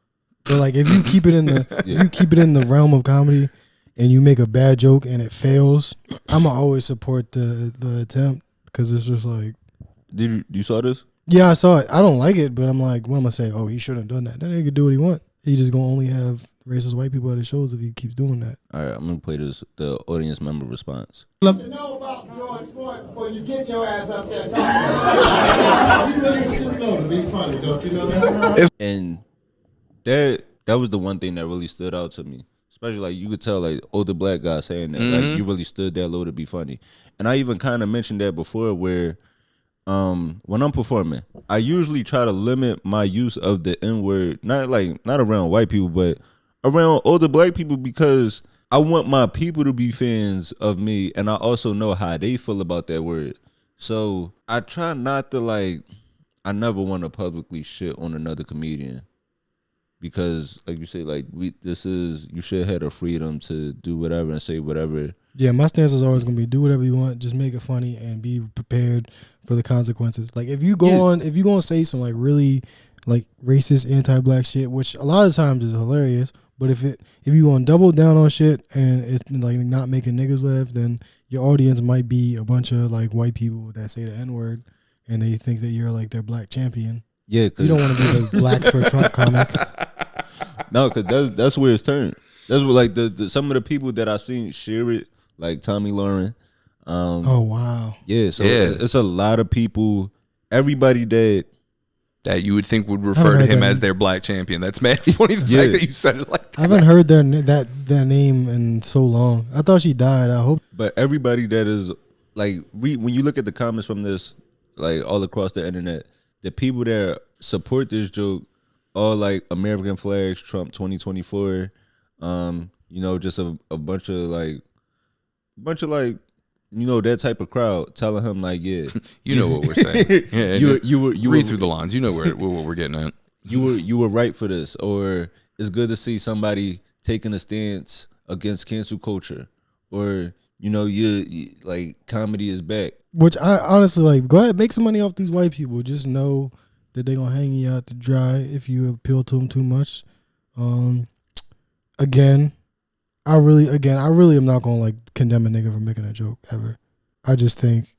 But like, if you keep it in the realm of comedy and you make a bad joke and it fails, I'ma always support the attempt, because it's just like. You saw this? Yeah, I saw it. I don't like it, but I'm like, what am I say? Oh, he shouldn't have done that. Then he could do what he want. He just gonna only have racist white people at his shows if he keeps doing that. All right, I'm gonna play the audience member response. You know about George Floyd before you get your ass up there talking. You really should know to be funny, don't you know that? And that was the one thing that really stood out to me. Especially like, you could tell like older black guy saying that, like, you really stood that low to be funny. And I even kind of mentioned that before, where when I'm performing, I usually try to limit my use of the N-word, not around white people, but around older black people, because I want my people to be fans of me, and I also know how they feel about that word. So I try not to I never want to publicly shit on another comedian, because like you say, like, you should have the freedom to do whatever and say whatever. Yeah, my stance is always gonna be, do whatever you want, just make it funny and be prepared for the consequences. Like, if you if you gonna say some like really like racist, anti-black shit, which a lot of times is hilarious, But if you want to double down on shit and it's like not making niggas laugh, then your audience might be a bunch of like white people that say the N-word and they think that you're like their black champion. Yeah, you don't want to be the Blacks for Trump comic. No, because that's where it's turned. That's what like the some of the people that I've seen share it, like Tommy Lauren. Oh wow. Yeah, so it's a lot of people. Everybody that you would think would refer to him as their black champion. That's mad funny. The fact that you said it like that. I haven't heard their name in so long. I thought she died. I hope. But everybody that is like when you look at the comments from this, like all across the internet, the people that support this joke are like American flags, Trump 2024. Just a bunch of like, that type of crowd telling him like, yeah, you know what we're saying. Yeah, you read through the lines. You know what we're getting at. You were right for this, or it's good to see somebody taking a stance against cancel culture, or you like comedy is back. Which I honestly like. Go ahead, make some money off these white people. Just know that they're gonna hang you out to dry if you appeal to them too much. I really am not gonna like condemn a nigga for making a joke ever. I just think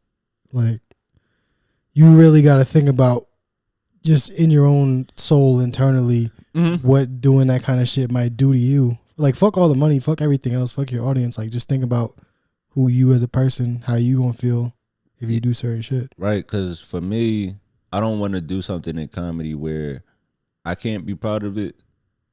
like you really got to think about just in your own soul internally what doing that kind of shit might do to you. Like fuck all the money, fuck everything else, fuck your audience. Like just think about who you as a person, how you gonna feel if you do certain shit. Right, because for me, I don't want to do something in comedy where I can't be proud of it,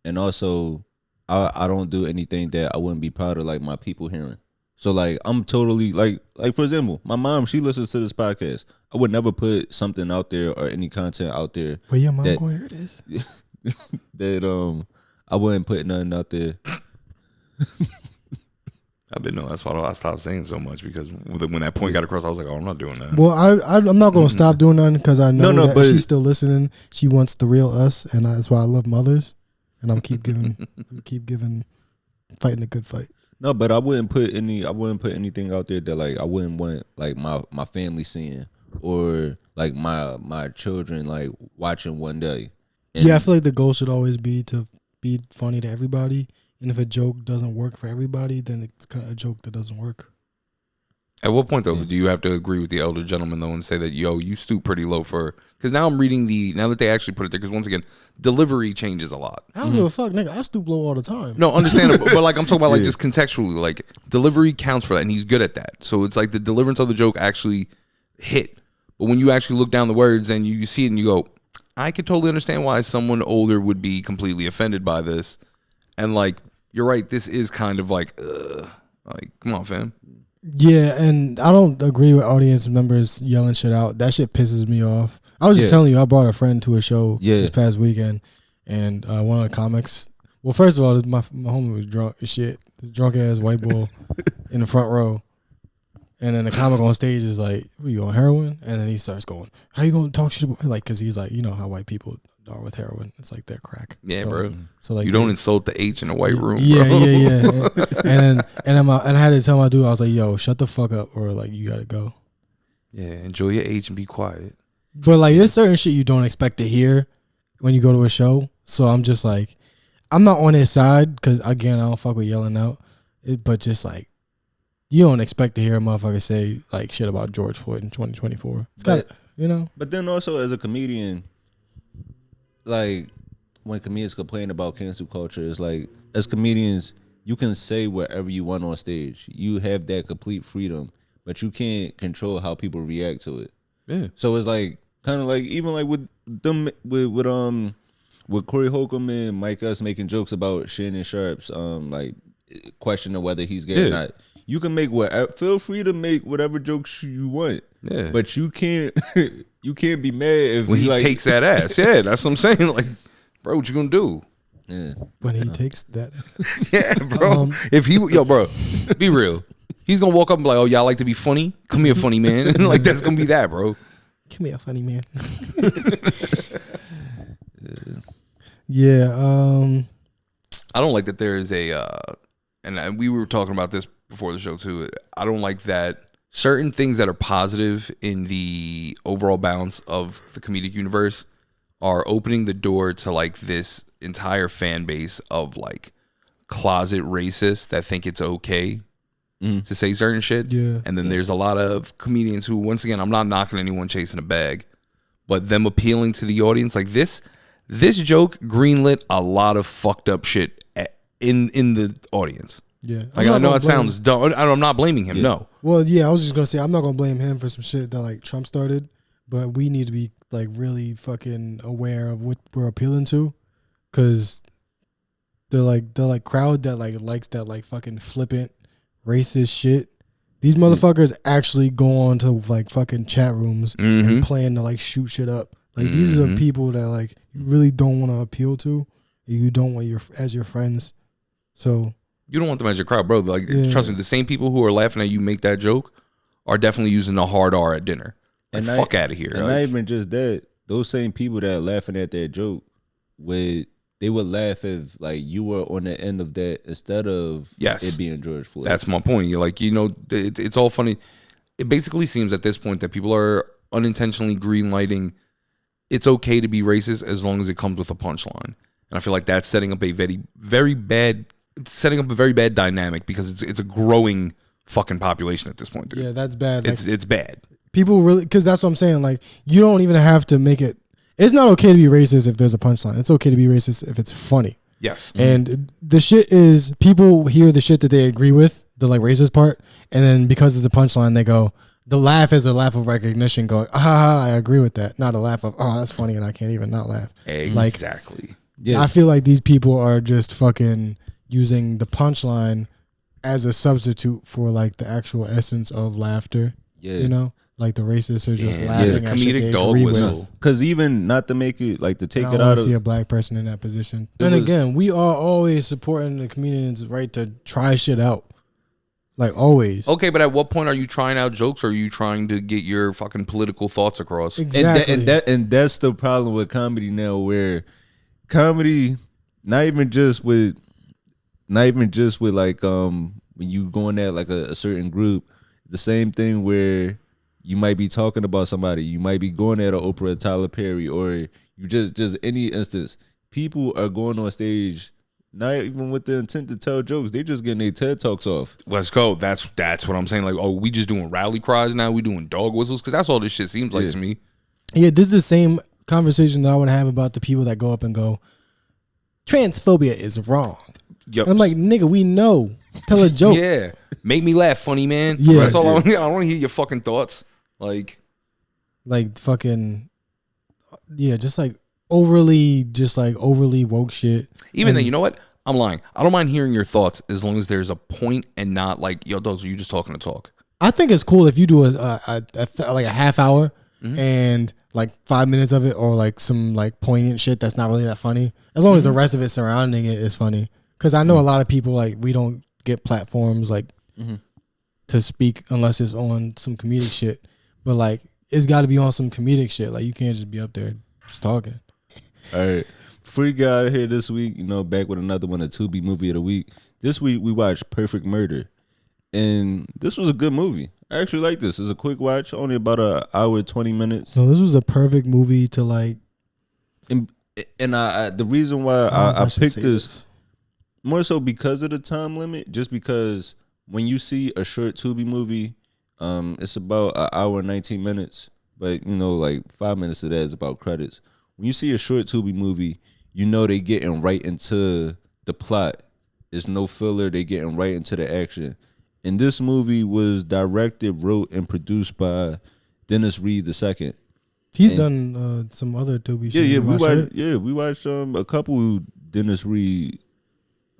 and also I don't do anything that I wouldn't be proud of, like my people hearing. So like I'm totally like for example, my mom, she listens to this podcast. I would never put something out there or any content out there. But your mom gonna hear this? That I wouldn't put nothing out there. I've been knowing that's why I stopped saying so much, because when that point got across, I was like, oh, I'm not doing that. Well, I'm not gonna stop doing nothing because I know that she's still listening. She wants the real us, and that's why I love mothers. And I'm keep giving, fighting a good fight. No, but I wouldn't put anything out there that like I wouldn't want like my family seeing, or like my children like watching one day. And I feel like the goal should always be to be funny to everybody. And if a joke doesn't work for everybody, then it's kind of a joke that doesn't work. At what point, though, do you have to agree with the elder gentleman, though, and say that, yo, you stoop pretty low for... Because now I'm reading now that they actually put it there, because once again, delivery changes a lot. I don't give a fuck, nigga. I stoop low all the time. No, understandable. But like I'm talking about like just contextually, like delivery counts for that, and he's good at that. So it's like the deliverance of the joke actually hit. But when you actually look down the words and you see it and you go, I could totally understand why someone older would be completely offended by this. And like, you're right, this is kind of like, come on, fam. Yeah, and I don't agree with audience members yelling shit out. That shit pisses me off. I was just telling you, I brought a friend to a show this past weekend, and one of the comics. Well, first of all, my homie was drunk as shit. This drunk ass white boy in the front row, and then the comic on stage is like, "What are you on heroin?" And then he starts going, "How you gonna talk shit about?" Like, because he's like, you know how white people are with heroin. It's like they're crack. Yeah, bro. So like, you don't insult the H in a white room. Yeah, bro. yeah. and I had to tell my dude, I was like, "Yo, shut the fuck up," or like, "You gotta go." Yeah, enjoy your H and be quiet. But like, there's certain shit you don't expect to hear when you go to a show. So I'm just like, I'm not on his side because again, I don't fuck with yelling out. But just like, you don't expect to hear a motherfucker say like shit about George Floyd in 2024. It's got, But then also as a comedian, like when comedians complain about cancel culture, it's like as comedians, you can say whatever you want on stage. You have that complete freedom, but you can't control how people react to it. Yeah. So it's like kind of like even like with them with Corey Holcomb and Mike Us making jokes about Shannon Sharpe's like questioning whether he's gay or not. You can make feel free to make whatever jokes you want. Yeah. But you can't be mad if when he like, takes that ass. Yeah, that's what I'm saying. Like, bro, what you gonna do? Yeah. When he takes that ass. Yeah, bro. If he bro, be real. He's gonna walk up and be like, "Oh, y'all like to be funny? Come here, funny man." And like that's gonna be that, bro. Come here, funny man. Yeah. I don't like that there is and we were talking about this before the show too. I don't like that certain things that are positive in the overall balance of the comedic universe are opening the door to like this entire fan base of like, closet racists that think it's okay to say certain shit. Yeah. And then there's a lot of comedians who, once again, I'm not knocking anyone chasing a bag, but them appealing to the audience like this joke greenlit a lot of fucked up shit in the audience. Yeah. Like, I know it sounds dumb. I'm not blaming him. No. Well, yeah, I was just gonna say I'm not gonna blame him for some shit that like Trump started, but we need to be like really fucking aware of what we're appealing to, because the crowd that likes that like fucking flippant racist shit. These motherfuckers actually go on to like fucking chat rooms and plan to like shoot shit up. Like these are people that like you really don't want to appeal to. You don't want as your friends. So you don't want them as your crowd, bro. Like, trust me, the same people who are laughing at you make that joke are definitely using the hard R at dinner. Like, and fuck out of here. And not even just that. Those same people that are laughing at that joke, they would laugh if like you were on the end of that instead of it being George Floyd. That's my point. You're like, it's all funny. It basically seems at this point that people are unintentionally greenlighting it's okay to be racist as long as it comes with a punchline. And I feel like that's setting up a very bad dynamic, because it's a growing fucking population at this point, dude. Yeah, that's bad. It's bad. People really, because that's what I'm saying. Like, you don't even have to make it. It's not okay to be racist if there's a punchline. It's okay to be racist if it's funny. Yes. And the shit is, people hear the shit that they agree with, the like racist part, and then because of the punchline, they go, the laugh is a laugh of recognition, going, I agree with that. Not a laugh of, oh, that's funny and I can't even not laugh. Exactly. Like, yeah. I feel like these people are just fucking using the punchline as a substitute for like the actual essence of laughter. Yeah. You know? Like the racists are just laughing at shit they agree with. Because even not to make it, like to take it out of... I see a black person in that position. And again, we are always supporting the comedian's right to try shit out. Like, always. Okay, but at what point are you trying out jokes, or are you trying to get your fucking political thoughts across? Exactly. And that's the problem with comedy now, where comedy, not even just with like when you going at like a certain group, the same thing where you might be talking about somebody, you might be going at an Oprah, Tyler Perry, or you just any instance, people are going on stage not even with the intent to tell jokes. They just getting their TED Talks off. Let's go. That's what I'm saying. Like, oh, we just doing rally cries now? We doing dog whistles? Because that's all this shit seems like to me. Yeah, this is the same conversation that I would have about the people that go up and go, transphobia is wrong. Yep. And I'm like, nigga, we know. Tell a joke. Yeah. Make me laugh, funny man. Yeah. That's all I want to hear. I don't want to hear your fucking thoughts. Like fucking, yeah, just like overly woke shit. Even then, you know what? I'm lying. I don't mind hearing your thoughts as long as there's a point and not like, yo, dogs, are you just talking to talk? I think it's cool if you do like a half hour and like 5 minutes of it, or like some like poignant shit that's not really that funny, as long as the rest of it surrounding it is funny. Because I know a lot of people, like, we don't get platforms like to speak unless it's on some comedic shit, but like it's got to be on some comedic shit. Like, you can't just be up there just talking. All right, before you get out of here this week, back with another one, a Tubi movie of the week. This week we watched Perfect Murder, and this was a good movie. I actually like this. It's a quick watch, only about an hour 20 minutes. So this was a perfect movie to like. And I the reason why I picked this more so because of the time limit, just because when you see a short Tubi movie, it's about an hour and 19 minutes, but like 5 minutes of that is about credits. When you see a short Tubi movie, they getting right into the plot. There's no filler. They getting right into the action. And this movie was directed, wrote, and produced by Dennis Reed II. He's done some other Tubi shows. We watched a couple Dennis Reed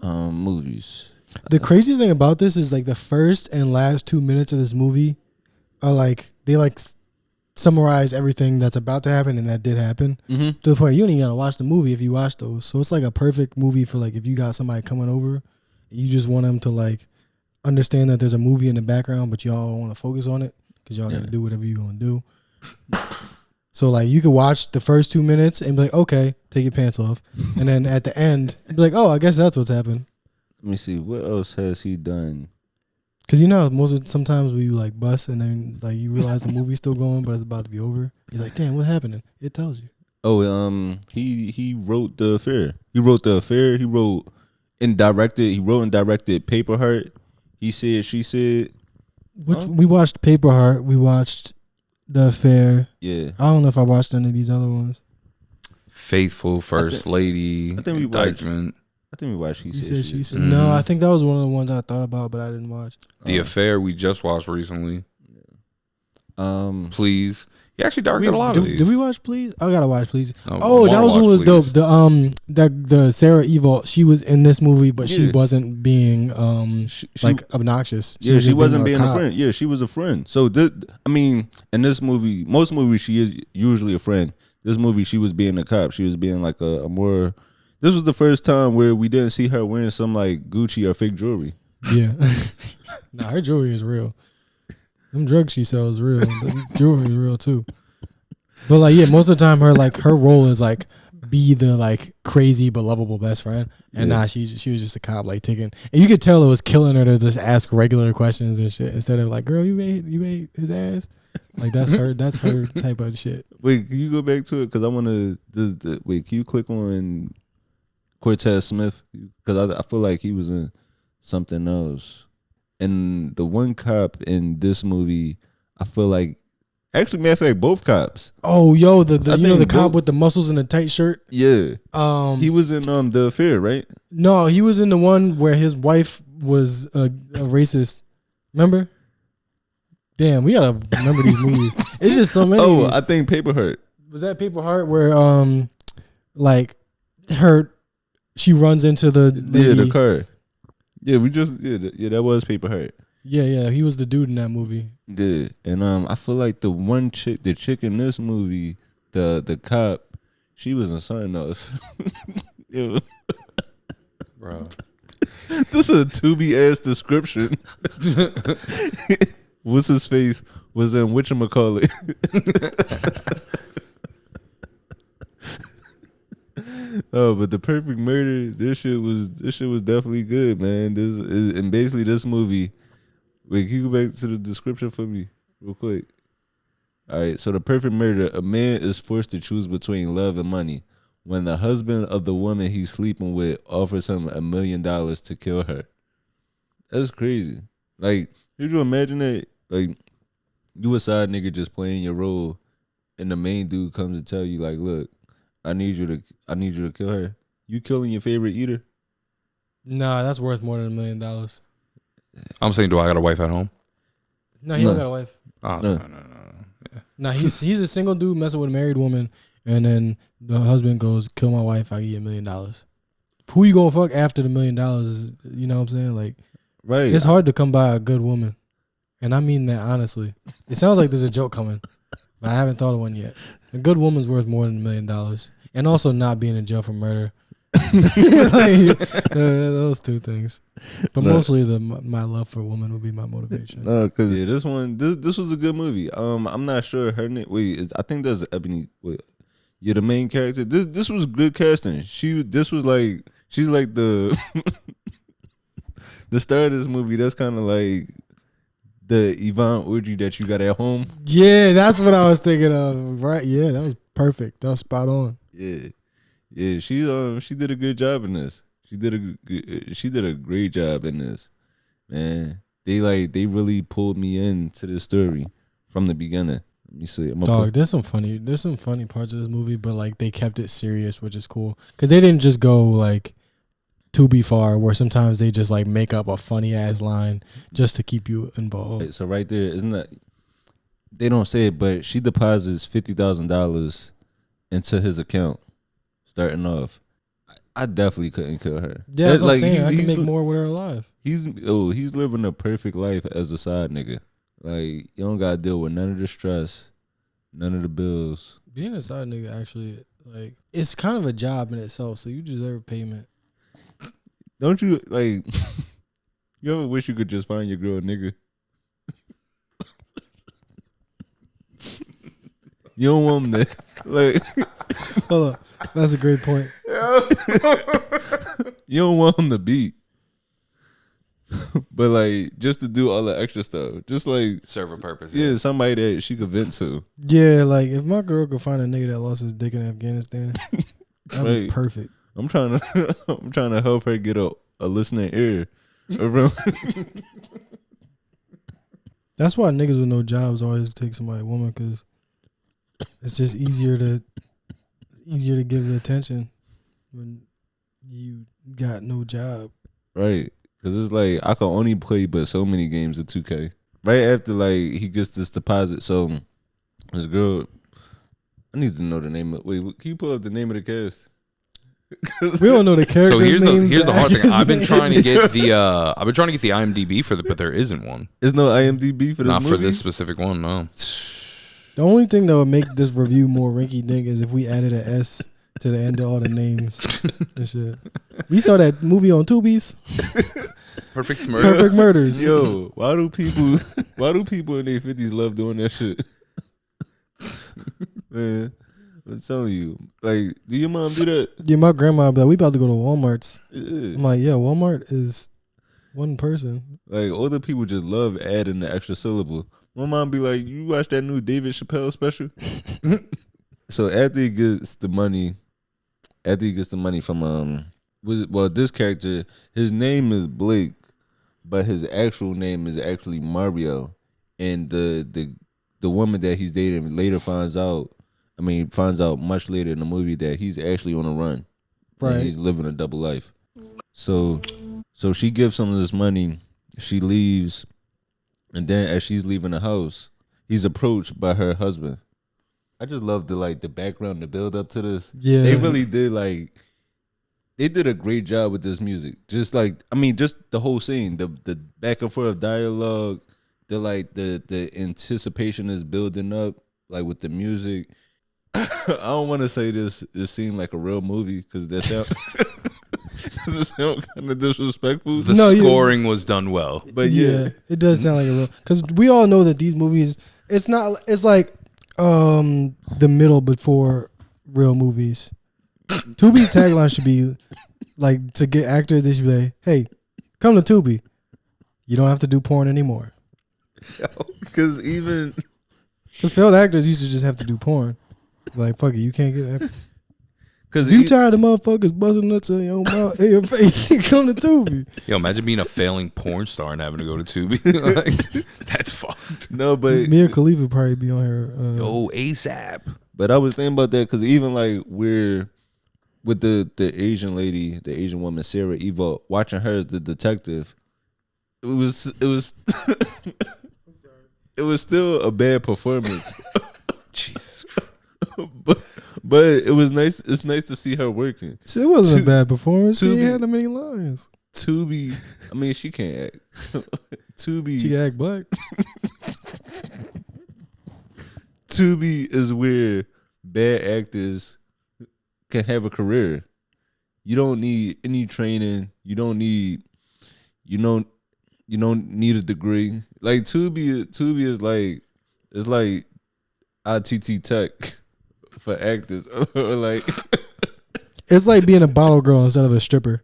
movies. The crazy thing about this is like the first and last 2 minutes of this movie are like they like summarize everything that's about to happen and that did happen to the point you don't even gotta watch the movie if you watch those. So it's like a perfect movie for like if you got somebody coming over, you just want them to like understand that there's a movie in the background, but y'all want to focus on it because y'all gotta do whatever you're gonna do. So like you could watch the first 2 minutes and be like, okay, take your pants off, and then at the end be like, oh, I guess that's what's happened. Let me see, what else has he done? Because sometimes we like bust and then like you realize the movie's still going, but it's about to be over. He's like, damn, what happened? It tells you. Oh, he wrote The Affair. He wrote The Affair. He wrote and directed. He wrote and directed Paper Heart. He Said, She Said. We watched Paper Heart. We watched The Affair. Yeah. I don't know if I watched any of these other ones. Faithful, First Lady, I think we Indictment. I think we watched He He Said, She Said. Mm-hmm. No, I think that was one of the ones I thought about, but I didn't watch. The Affair we just watched recently. Please. He actually directed Wait, a lot of these. Did we watch Please? I gotta watch Please. No, Oh, that Mark was what was watched dope. The Sarah Evil. She was in this movie, but she Yeah. wasn't being She- like obnoxious. She just wasn't being a cop. friend. Yeah, she was a friend. So I mean, in this movie, most movies she is usually a friend. This movie, she was being a cop. She was being like a more. This was the first time where we didn't see her wearing some like Gucci or fake jewelry. Yeah. Nah, her jewelry is real. Them drugs she sells is real. The jewelry is real too. But like, yeah, most of the time her role is like be the like crazy but lovable best friend. And Yeah. nah, she was just a cop like taking, and you could tell it was killing her to just ask regular questions and shit instead of like, girl, you ate his ass. Like that's her type of shit. Wait, can you go back to it? Because I want to. Wait, can you click on Cortez Smith? Because I feel like he was in something else. And the one cop in this movie, I feel like, actually, matter of fact, both cops. Oh, yo, the I you know the think cop both- with the muscles and the tight shirt. Yeah, Um, he was in The Affair, right? no, he was in the one where his wife was a racist. Remember? Damn, we gotta remember these movies. It's just so many. Oh, I think Paper Heart. Was that Paper Heart where like she runs into the Yeah, lady? the car. Yeah, that was Paper Heart. Yeah, he was the dude in that movie. Yeah, and I feel like the chick in this movie, the cop, she was in something else. Ew. Bro. This is a Tubi ass description. What's his face was in whatchamacallit. Oh, but The Perfect Murder, this shit was definitely good, man. And basically this movie. Wait, can you go back to the description for me real quick? All right, so The Perfect Murder, a man is forced to choose between love and money when the husband of the woman he's sleeping with offers him $1 million to kill her. That's crazy. Like, could you imagine that? Like, you a side nigga just playing your role, and the main dude comes and tell you, like, look, I need you to kill her. You killing your favorite eater? Nah, that's worth more than $1 million. I'm saying, do I got a wife at home? No, he don't got a wife. Oh, No. no. Nah, he's a single dude messing with a married woman, and then the husband goes, "Kill my wife, I'll give you $1 million." Who you gonna fuck after the $1 million? You know what I'm saying? Like, Right. it's hard to come by a good woman, and I mean that honestly. It sounds like there's a joke coming, but I haven't thought of one yet. A good woman's worth more than $1 million, and also not being in jail for murder. Like, those two things, but No. mostly my love for a woman would be my motivation. No, because this was a good movie. I'm not sure her name. Wait, I think that's Ebony. Wait, you're the main character. This was good casting. She's like the the star of this movie. That's kind of like the Yvonne Orji that you got at home. Yeah, that's what I was thinking of. Right? Yeah, that was perfect. That was spot on. Yeah. She did a good job in this. She did a great job in this. Man, they really pulled me into the story from the beginning. Let me see. Dog, there's some funny parts of this movie, but like they kept it serious, which is cool. Cause they didn't just go like too be far, where sometimes they just like make up a funny ass line just to keep you involved. So right there, isn't that? They don't say it, but she deposits $50,000 into his account, starting off. I definitely couldn't kill her. Yeah, that's what I'm like, saying. I can he's- make more with her alive. He's living a perfect life as a side nigga. Like, you don't gotta deal with none of the stress, none of the bills. Being a side nigga actually, like, it's kind of a job in itself, so you deserve payment. Don't you like? You ever wish you could just find your girl a nigga? You don't want him to like. Hold on, that's a great point. You don't want him to beat, but like just to do all the extra stuff, just like Serve a purpose. yeah, somebody that she could vent to. Yeah, like if my girl could find a nigga that lost his dick in Afghanistan, that'd be Right. perfect. I'm trying to help her get a a listening ear around. That's why niggas with no jobs always take somebody woman, because it's just easier to give the attention when you got no job. Right, because it's like I can only play but so many games of 2K. Right after like he gets this deposit, so this girl, I need to know the name of. Wait, can you pull up the name of the cast? We don't know the characters' names. Here's the hard thing. I've been names. trying to get the IMDb for but there isn't one. There's no IMDb for this Not movie? for this specific one, no. The only thing that would make this review more rinky dink is if we added an S to the end of all the names and shit. We saw that movie on Tubi's. Perfect Smurf. Perfect Murders. Yo, why do people in their 50s love doing that shit? Man, I'm telling you. Like, do your mom do that? Yeah, my grandma be like, we about to go to Walmart's. Yeah. I'm like, yeah, Walmart is one person. Like, older people just love adding the extra syllable. My mom be like, you watch that new David Chappelle special? So after he gets the money from this character, his name is Blake, but his actual name is actually Mario. And the woman that he's dating later finds out much later in the movie that he's actually on a run. Right. And he's living a double life. So she gives him this money, she leaves, and then as she's leaving the house, he's approached by her husband. I just love the background, the build up to this. Yeah. They really did they did a great job with this music. Just just the whole scene, the back and forth dialogue, the anticipation is building up, like with the music. I don't want to say this seemed like a real movie because that sound does it sound kind of disrespectful. The scoring was done well. But yeah, it does sound like a real, because we all know that these movies, it's like the middle before real movies. Tubi's tagline should be like, to get actors, they should be like, hey, come to Tubi. You don't have to do porn anymore. because failed actors used to just have to do porn. Like, fuck it, you can't get actors. because If you tired of motherfuckers busting nuts in your mouth, in your face, you come to Tubi. Yo, imagine being a failing porn star and having to go to Tubi. Like, that's fucked. no, but Mia Khalifa would probably be on here. Yo, ASAP. But I was thinking about that because even like we're with the Asian lady, the Asian woman Sarah Eva, watching her as the detective, it was it was still a bad performance. Jesus Christ. but it was nice. It's nice to see her working. So it wasn't a bad performance. She Tubi- ain't had that many lines. Tubi, I mean, she can't act. Tubi, She act black. Tubi is where bad actors can have a career. You don't need any training. You don't need a degree. Like Tubi is like, it's like ITT Tech for actors. Or like It's like being a bottle girl instead of a stripper.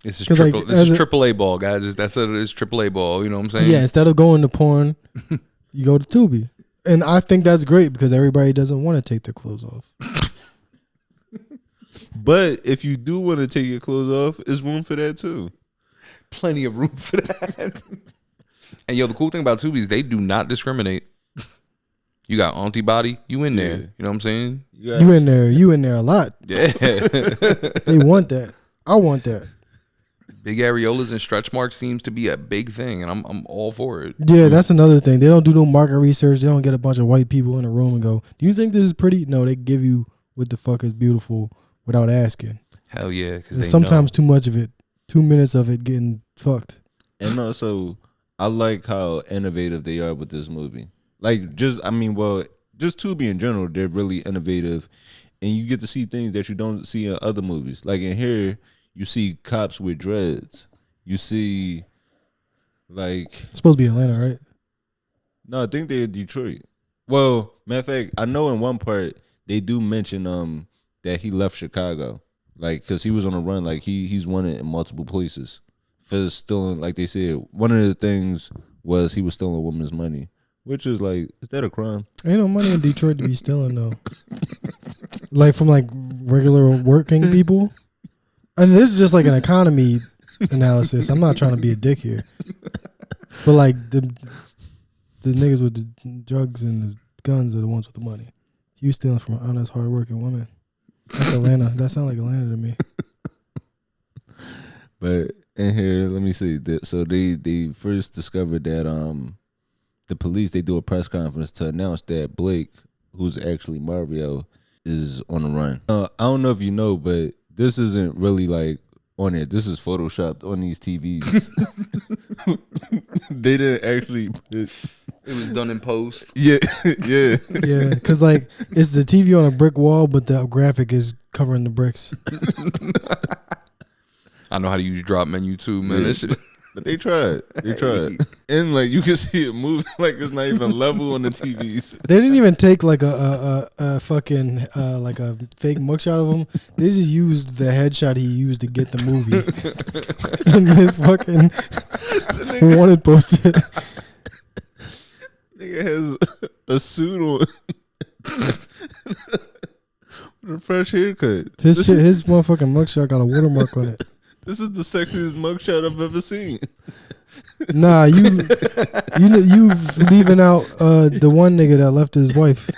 This is 'Cause, triple. like, This is as a- AAA ball, guys. That's what it is. AAA ball. You know what I'm saying? Yeah, instead of going to porn, you go to Tubi. And I think that's great because everybody doesn't want to take their clothes off. But if you do want to take your clothes off, there's room for that too. Plenty of room for that. And yo, the cool thing about Tubi is they do not discriminate. You got auntie body, you in there. Yeah. You know what I'm saying? You You in there a lot. Yeah. They want that. I want that. Big areolas and stretch marks seems to be a big thing, and I'm all for it. Yeah, that's another thing. They don't do no market research. They don't get a bunch of white people in a room and go, do you think this is pretty? No, they give you what the fuck is beautiful without asking. Hell yeah. Because There's sometimes too much of it. 2 minutes of it getting fucked. And also, I like how innovative they are with this movie. Like, just Tubi in general, they're really innovative. And you get to see things that you don't see in other movies. Like in here, you see cops with dreads. You see, like... It's supposed to be Atlanta, right? No, I think they're in Detroit. Well, matter of fact, I know in one part, they do mention that he left Chicago. Like, because he was on a run. Like, he's wanted in multiple places for stealing, like they said. One of the things was he was stealing a woman's money, which is like, is that a crime? Ain't no money in Detroit to be stealing, though. Like, from, like, regular working people. And this is just, like, an economy analysis. I'm not trying to be a dick here, but like the niggas with the drugs and the guns are the ones with the money. You stealing from an honest, hardworking woman. That's Atlanta. That sounds like Atlanta to me. But in here, let me see. So they first discovered that the police, they do a press conference to announce that Blake, who's actually Mario, is on the run. I don't know if you know, but this isn't really like on it. This is photoshopped on these TVs. They didn't actually. It was done in post. Yeah, yeah, yeah. Because like it's the TV on a brick wall, but the graphic is covering the bricks. I know how to use drop menu too, man. Yeah. That shit. But they tried. And like you can see it move like it's not even level on the TVs. They didn't even take like a fucking like a fake mugshot of him. They just used the headshot he used to get the movie. And this fucking wanted posted. Nigga has a suit on. With a fresh haircut. His motherfucking mugshot got a watermark on it. This is the sexiest mugshot I've ever seen. Nah, you leaving out the one nigga that left his wife.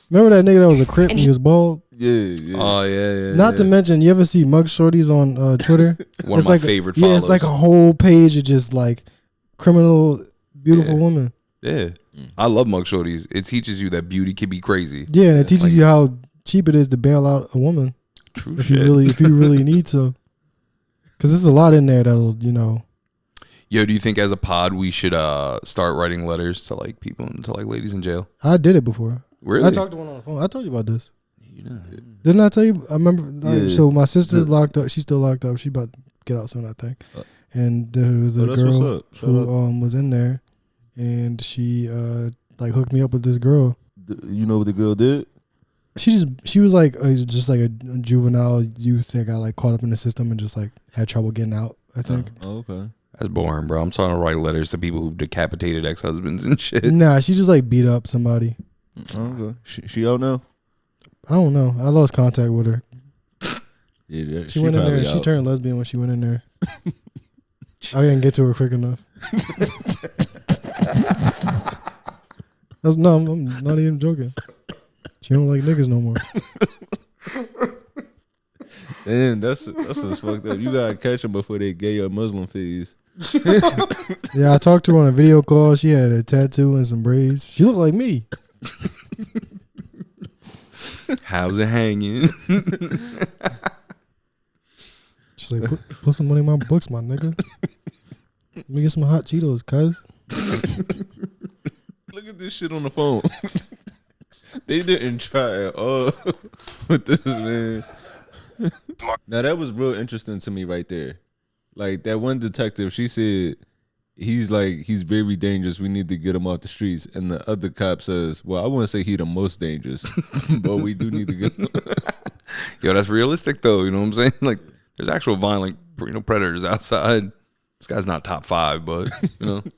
Remember that nigga that was a Crip and he was bald? Yeah. Oh yeah. Not to mention, you ever see mug shorties on Twitter? One of my favorite Yeah, follows. it's like a whole page of just like criminal, beautiful women. Yeah, I love mug shorties. It teaches you that beauty can be crazy. Yeah, and it teaches you how cheap it is to bail out a woman. True if shit. you really need to. Because there's a lot in there that'll, Yo, do you think as a pod we should start writing letters to like people, to like ladies in jail? I did it before. Really? I talked to one on the phone. I told you about this. You know. Didn't I tell you? I remember. Yeah. So my sister locked up. She's still locked up. She about to get out soon, I think. And there was a girl who was in there, and she like hooked me up with this girl. You know what the girl did? She was like just like a juvenile youth that got like caught up in the system and just like had trouble getting out, I think. Oh, okay. That's boring, bro. I'm trying to write letters to people who've decapitated ex-husbands and shit. Nah, she just like beat up somebody. Okay. She out now? I don't know. I lost contact with her. Yeah, she went in there and she turned lesbian when she went in there. I didn't get to her quick enough. I'm not even joking. She don't like niggas no more. Damn, that's what's fucked up. You gotta catch them before they gay or Muslim fees. Yeah, I talked to her on a video call. She had a tattoo and some braids. She looked like me. How's it hanging? She's like, put some money in my books, my nigga. Let me get some hot Cheetos, cuz. Look at this shit on the phone. They didn't try at all with this, man. Now that was real interesting to me right there. Like that one detective, she said he's very dangerous. We need to get him off the streets. And the other cop says, well, I wouldn't say he the most dangerous, but we do need to get him. Yo, that's realistic though. You know what I'm saying? Like there's actual violent predators outside. This guy's not top 5, but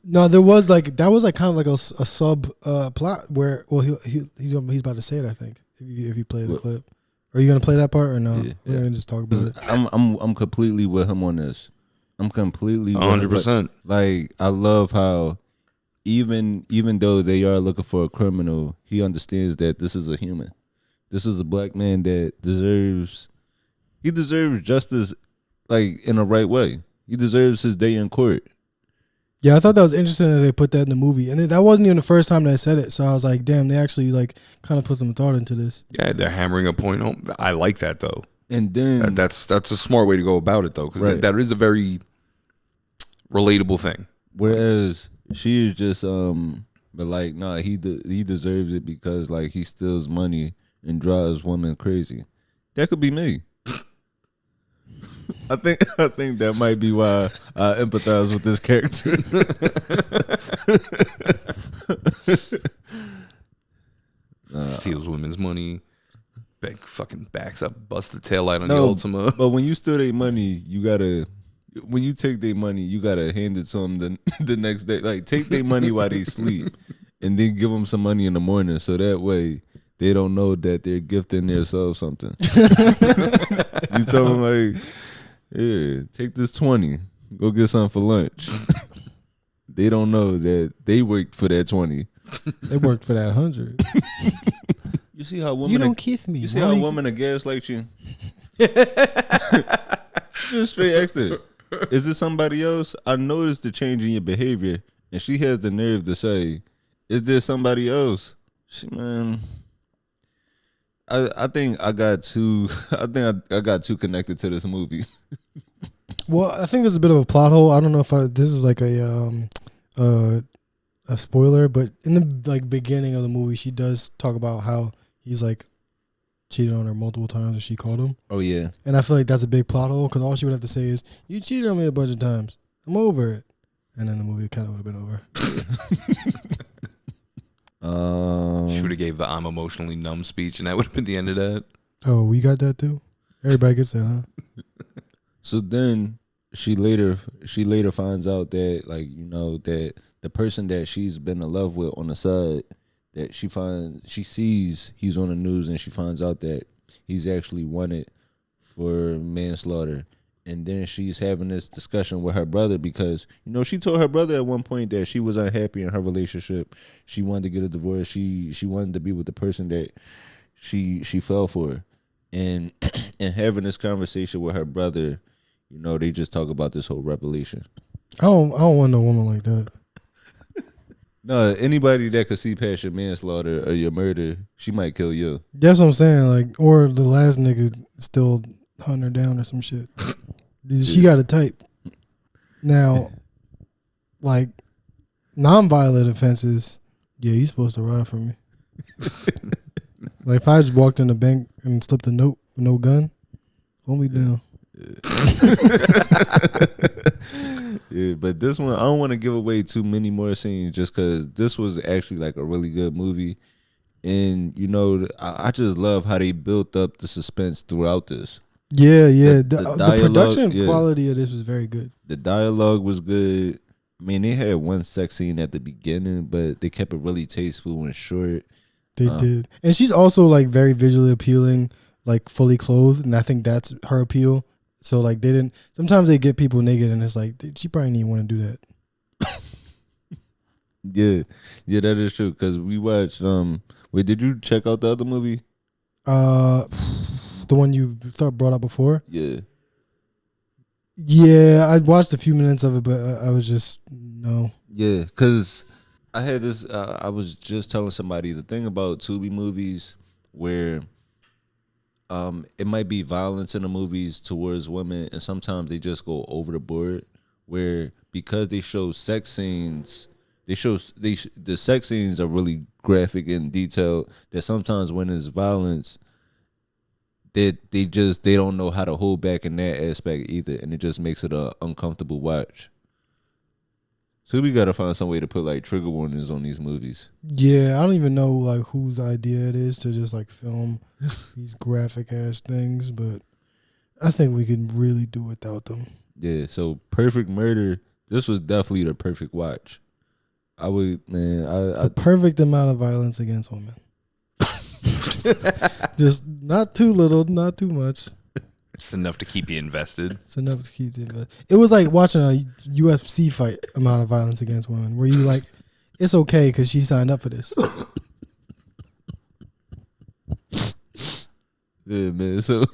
No, there was like that was like kind of like a sub plot where he's about to say it. I think if you play the clip, are you gonna play that part or no? Yeah, We're gonna just talk about it. I'm completely with him on this. I'm completely 100%. Like I love how even though they are looking for a criminal, he understands that this is a human. This is a black man that deserves justice, like in the right way. He deserves his day in court. Yeah, I thought that was interesting that they put that in the movie, and that wasn't even the first time they said it. So I was like, damn, they actually like kind of put some thought into this. Yeah, they're hammering a point home. I like that though. And then that's a smart way to go about it though, because that is a very relatable thing. Whereas she is just but like nah, he deserves it because like he steals money and drives women crazy. That could be me. I think that might be why I empathize with this character. Steals women's money, fucking backs up, busts the taillight on the Ultima. But when you steal their money, when you take their money, you gotta hand it to them the next day. Like take their money while they sleep, and then give them some money in the morning, so that way they don't know that they're gifting themselves something. You tell them like, Yeah, take this 20. Go get something for lunch. They don't know that they worked for that 20. They worked for that 100. You see how women You don't kiss me. You see how women are gaslight you? Just straight ask her, is it somebody else? I noticed the change in your behavior, and she has the nerve to say, is there somebody else? Man, I think I got too I got too connected to this movie. Well, I think there's a bit of a plot hole. I don't know if this is like a spoiler, but in the like beginning of the movie, she does talk about how he's like cheated on her multiple times, and she called him. Oh yeah, and I feel like that's a big plot hole because all she would have to say is, "You cheated on me a bunch of times. I'm over it," and then the movie kind of would have been over. She would have gave the "I'm emotionally numb" speech, and that would have been the end of that. Oh, we got that too. Everybody gets that, huh? So then she later finds out that, like, you know, that the person that she's been in love with on the side, that she sees he's on the news, and she finds out that he's actually wanted for manslaughter. And then she's having this discussion with her brother because, you know, she told her brother at one point that she was unhappy in her relationship. She wanted to get a divorce. She wanted to be with the person that she fell for. And and having this conversation with her brother, you know, they just talk about this whole revelation. I don't want no woman like that. No, anybody that could see past your manslaughter or your murder, she might kill you. That's what I'm saying. Like, or the last nigga still hunting her down or some shit. She got a type. Now, like, non-violent offenses, yeah, you supposed to ride for me. Like, if I just walked in the bank and slipped a note with no gun, hold me down. Yeah, but this one, I don't want to give away too many more scenes just because this was actually like a really good movie. And, you know, I just love how they built up the suspense throughout this. Yeah. The dialogue, production quality of this was very good. The dialogue was good. I mean, they had one sex scene at the beginning, but they kept it really tasteful and short. They did. And she's also like very visually appealing, like fully clothed. And I think that's her appeal. So like sometimes they get people naked and it's like, she probably didn't even want to do that. Yeah, that is true. Cause we watched, wait, did you check out the other movie? The one you brought up before? Yeah. Yeah, I watched a few minutes of it, but I was just, no. Yeah, cause I had this, I was just telling somebody the thing about Tubi movies where it might be violence in the movies towards women, and sometimes they just go over the board. Where because they show sex scenes, the sex scenes are really graphic and detailed. That sometimes when it's violence, they don't know how to hold back in that aspect either, and it just makes it a uncomfortable watch. So we gotta find some way to put like trigger warnings on these movies. Yeah, I don't even know like whose idea it is to just like film these graphic ass things, but I think we can really do without them. Yeah, so Perfect Murder, this was definitely the perfect watch. I would, man, the perfect amount of violence against women. Just not too little, not too much. It's enough to keep you invested. It's enough to keep you invested. It was like watching a UFC fight amount of violence against women, where you like, it's okay because she signed up for this. Yeah, man. So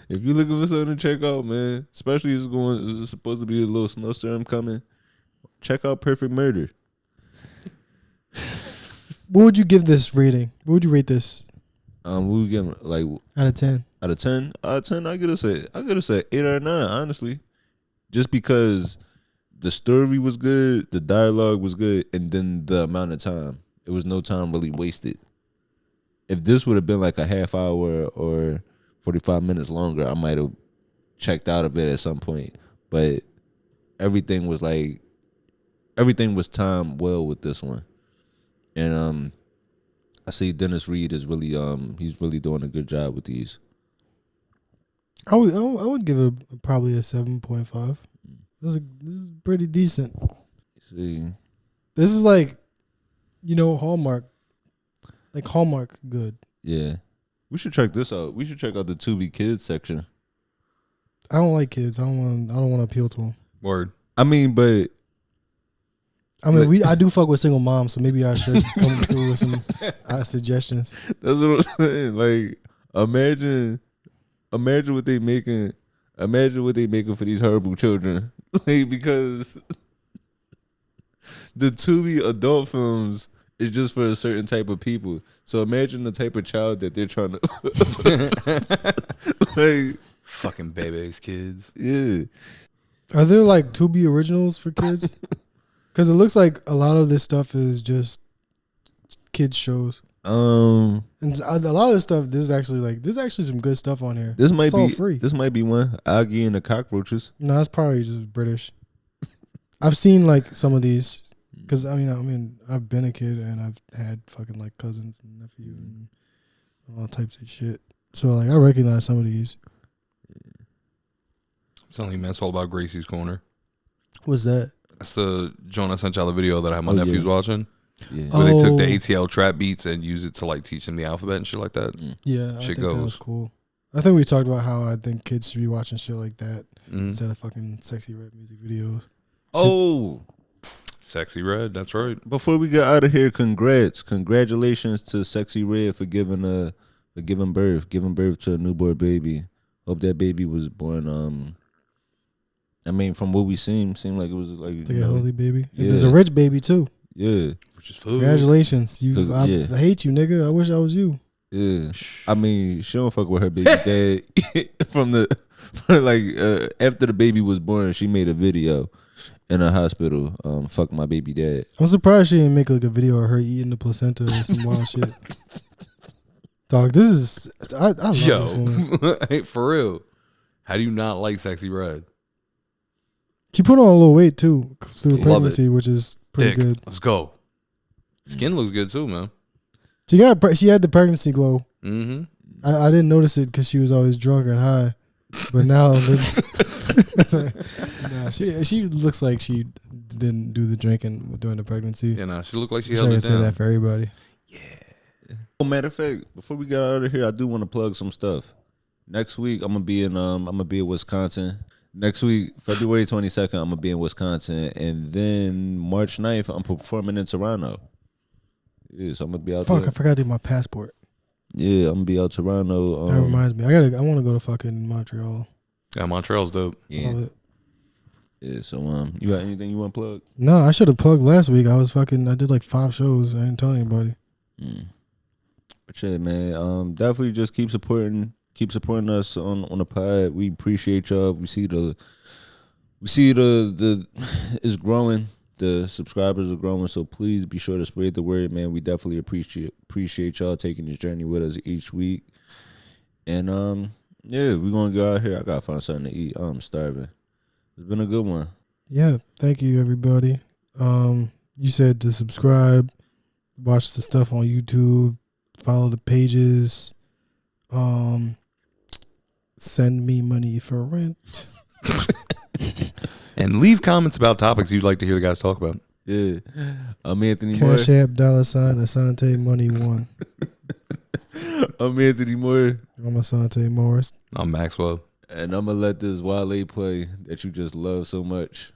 if you're looking for something to check out, man, especially it's supposed to be a little snowstorm coming, check out Perfect Murder. What would you give this rating? What would you rate this? We would give like out of 10. Out of 10, I get us a 8 or a 9, honestly, just because the story was good, the dialogue was good, and then the amount of time, it was no time really wasted. If this would have been like a half hour or 45 minutes longer, I might have checked out of it at some point. But everything was timed well with this one, and I see Dennis Reed is really he's really doing a good job with these. I would give it probably a 7.5. This is pretty decent. See, this is like, you know, Hallmark good. Yeah, we should check this out. We should check out the Tubi Kids section. I don't like kids. I don't want to appeal to them. Word. I mean, but I mean, I do fuck with single moms, so maybe I should come through with some suggestions. that's what I'm saying. Like, imagine what they making. Imagine what they making for these horrible children. Like, because the Tubi adult films is just for a certain type of people. So imagine the type of child that they're trying to like. Fucking babies, kids. Yeah. Are there like Tubi originals for kids? Because it looks like a lot of this stuff is just kids shows. And a lot of this stuff, there's actually some good stuff on here. This might It's be all free. This might be one. Aggie and the Cockroaches. No, that's probably just British. I've seen like some of these because I mean I've been a kid and I've had fucking like cousins and nephews and all types of shit. So like I recognize some of these. I'm telling you, man, it's all about Gracie's Corner. What's that? That's the John I sent y'all the video that I had my Oh, nephews yeah. watching. Yeah. Where they took the Oh. ATL trap beats and used it to like teach them the alphabet and shit like that. Yeah, I Shit think that goes. was cool. I think we talked about how I think kids should be watching shit like that Mm. instead of fucking sexy red music videos. Oh, Sexy Red, that's right. before we get out of here, congratulations to Sexy Red for giving birth to a newborn baby. Hope that baby was born. I mean, from what we seemed like it was like It's like a healthy baby. Yeah. It's a rich baby too. Yeah, Which is food. Congratulations. I Yeah. hate you, nigga. I wish I was you. yeah. I mean, she don't fuck with her baby dad after the baby was born. She made a video in a hospital. Fuck my baby dad. I'm surprised she didn't make like a video of her eating the placenta or some wild shit. Dog, this is I love this woman. Yo, hey, for real. How do you not like Sexy Red? She put on a little weight too through Love pregnancy, which is pretty Dick, good. let's go. Skin looks good too, man. She had the pregnancy glow. Mm-hmm. I didn't notice it because she was always drunk and high, but now nah, she looks like she didn't do the drinking during the pregnancy. Yeah, nah, she looked like she I held should it say down. that for everybody. Oh, matter of fact, before we get out of here, I do want to plug some stuff. Next week, I'm gonna be in Wisconsin. Next week, February 22nd, I'm gonna be in Wisconsin, and then March 9th, I'm performing in Toronto. Yeah, so I'm gonna be out Fuck, there. I forgot to do my passport. Yeah, I'm gonna be out Toronto. That reminds me. I want to go to fucking Montreal. Yeah, Montreal's dope. Yeah, Love it. yeah. So you got anything you want to plug? No, I should have plugged last week. I did like 5 shows. I didn't tell anybody. But yeah, man. Definitely just keep supporting us on the pod. We appreciate y'all. We see the it's growing. The subscribers are growing, so please be sure to spread the word, man. We definitely appreciate y'all taking this journey with us each week. And yeah, we're gonna go out here. I gotta find something to eat. I'm starving. It's been a good one. Yeah, thank you everybody. You said to subscribe, watch the stuff on YouTube, follow the pages, send me money for rent. And leave comments about topics you'd like to hear the guys talk about. Yeah, I'm Anthony Moore. Cash App, $, Money 1. I'm Anthony Moore, I'm Asante Morris. I'm Maxwell. and I'm gonna let this Wale play that you just love so much.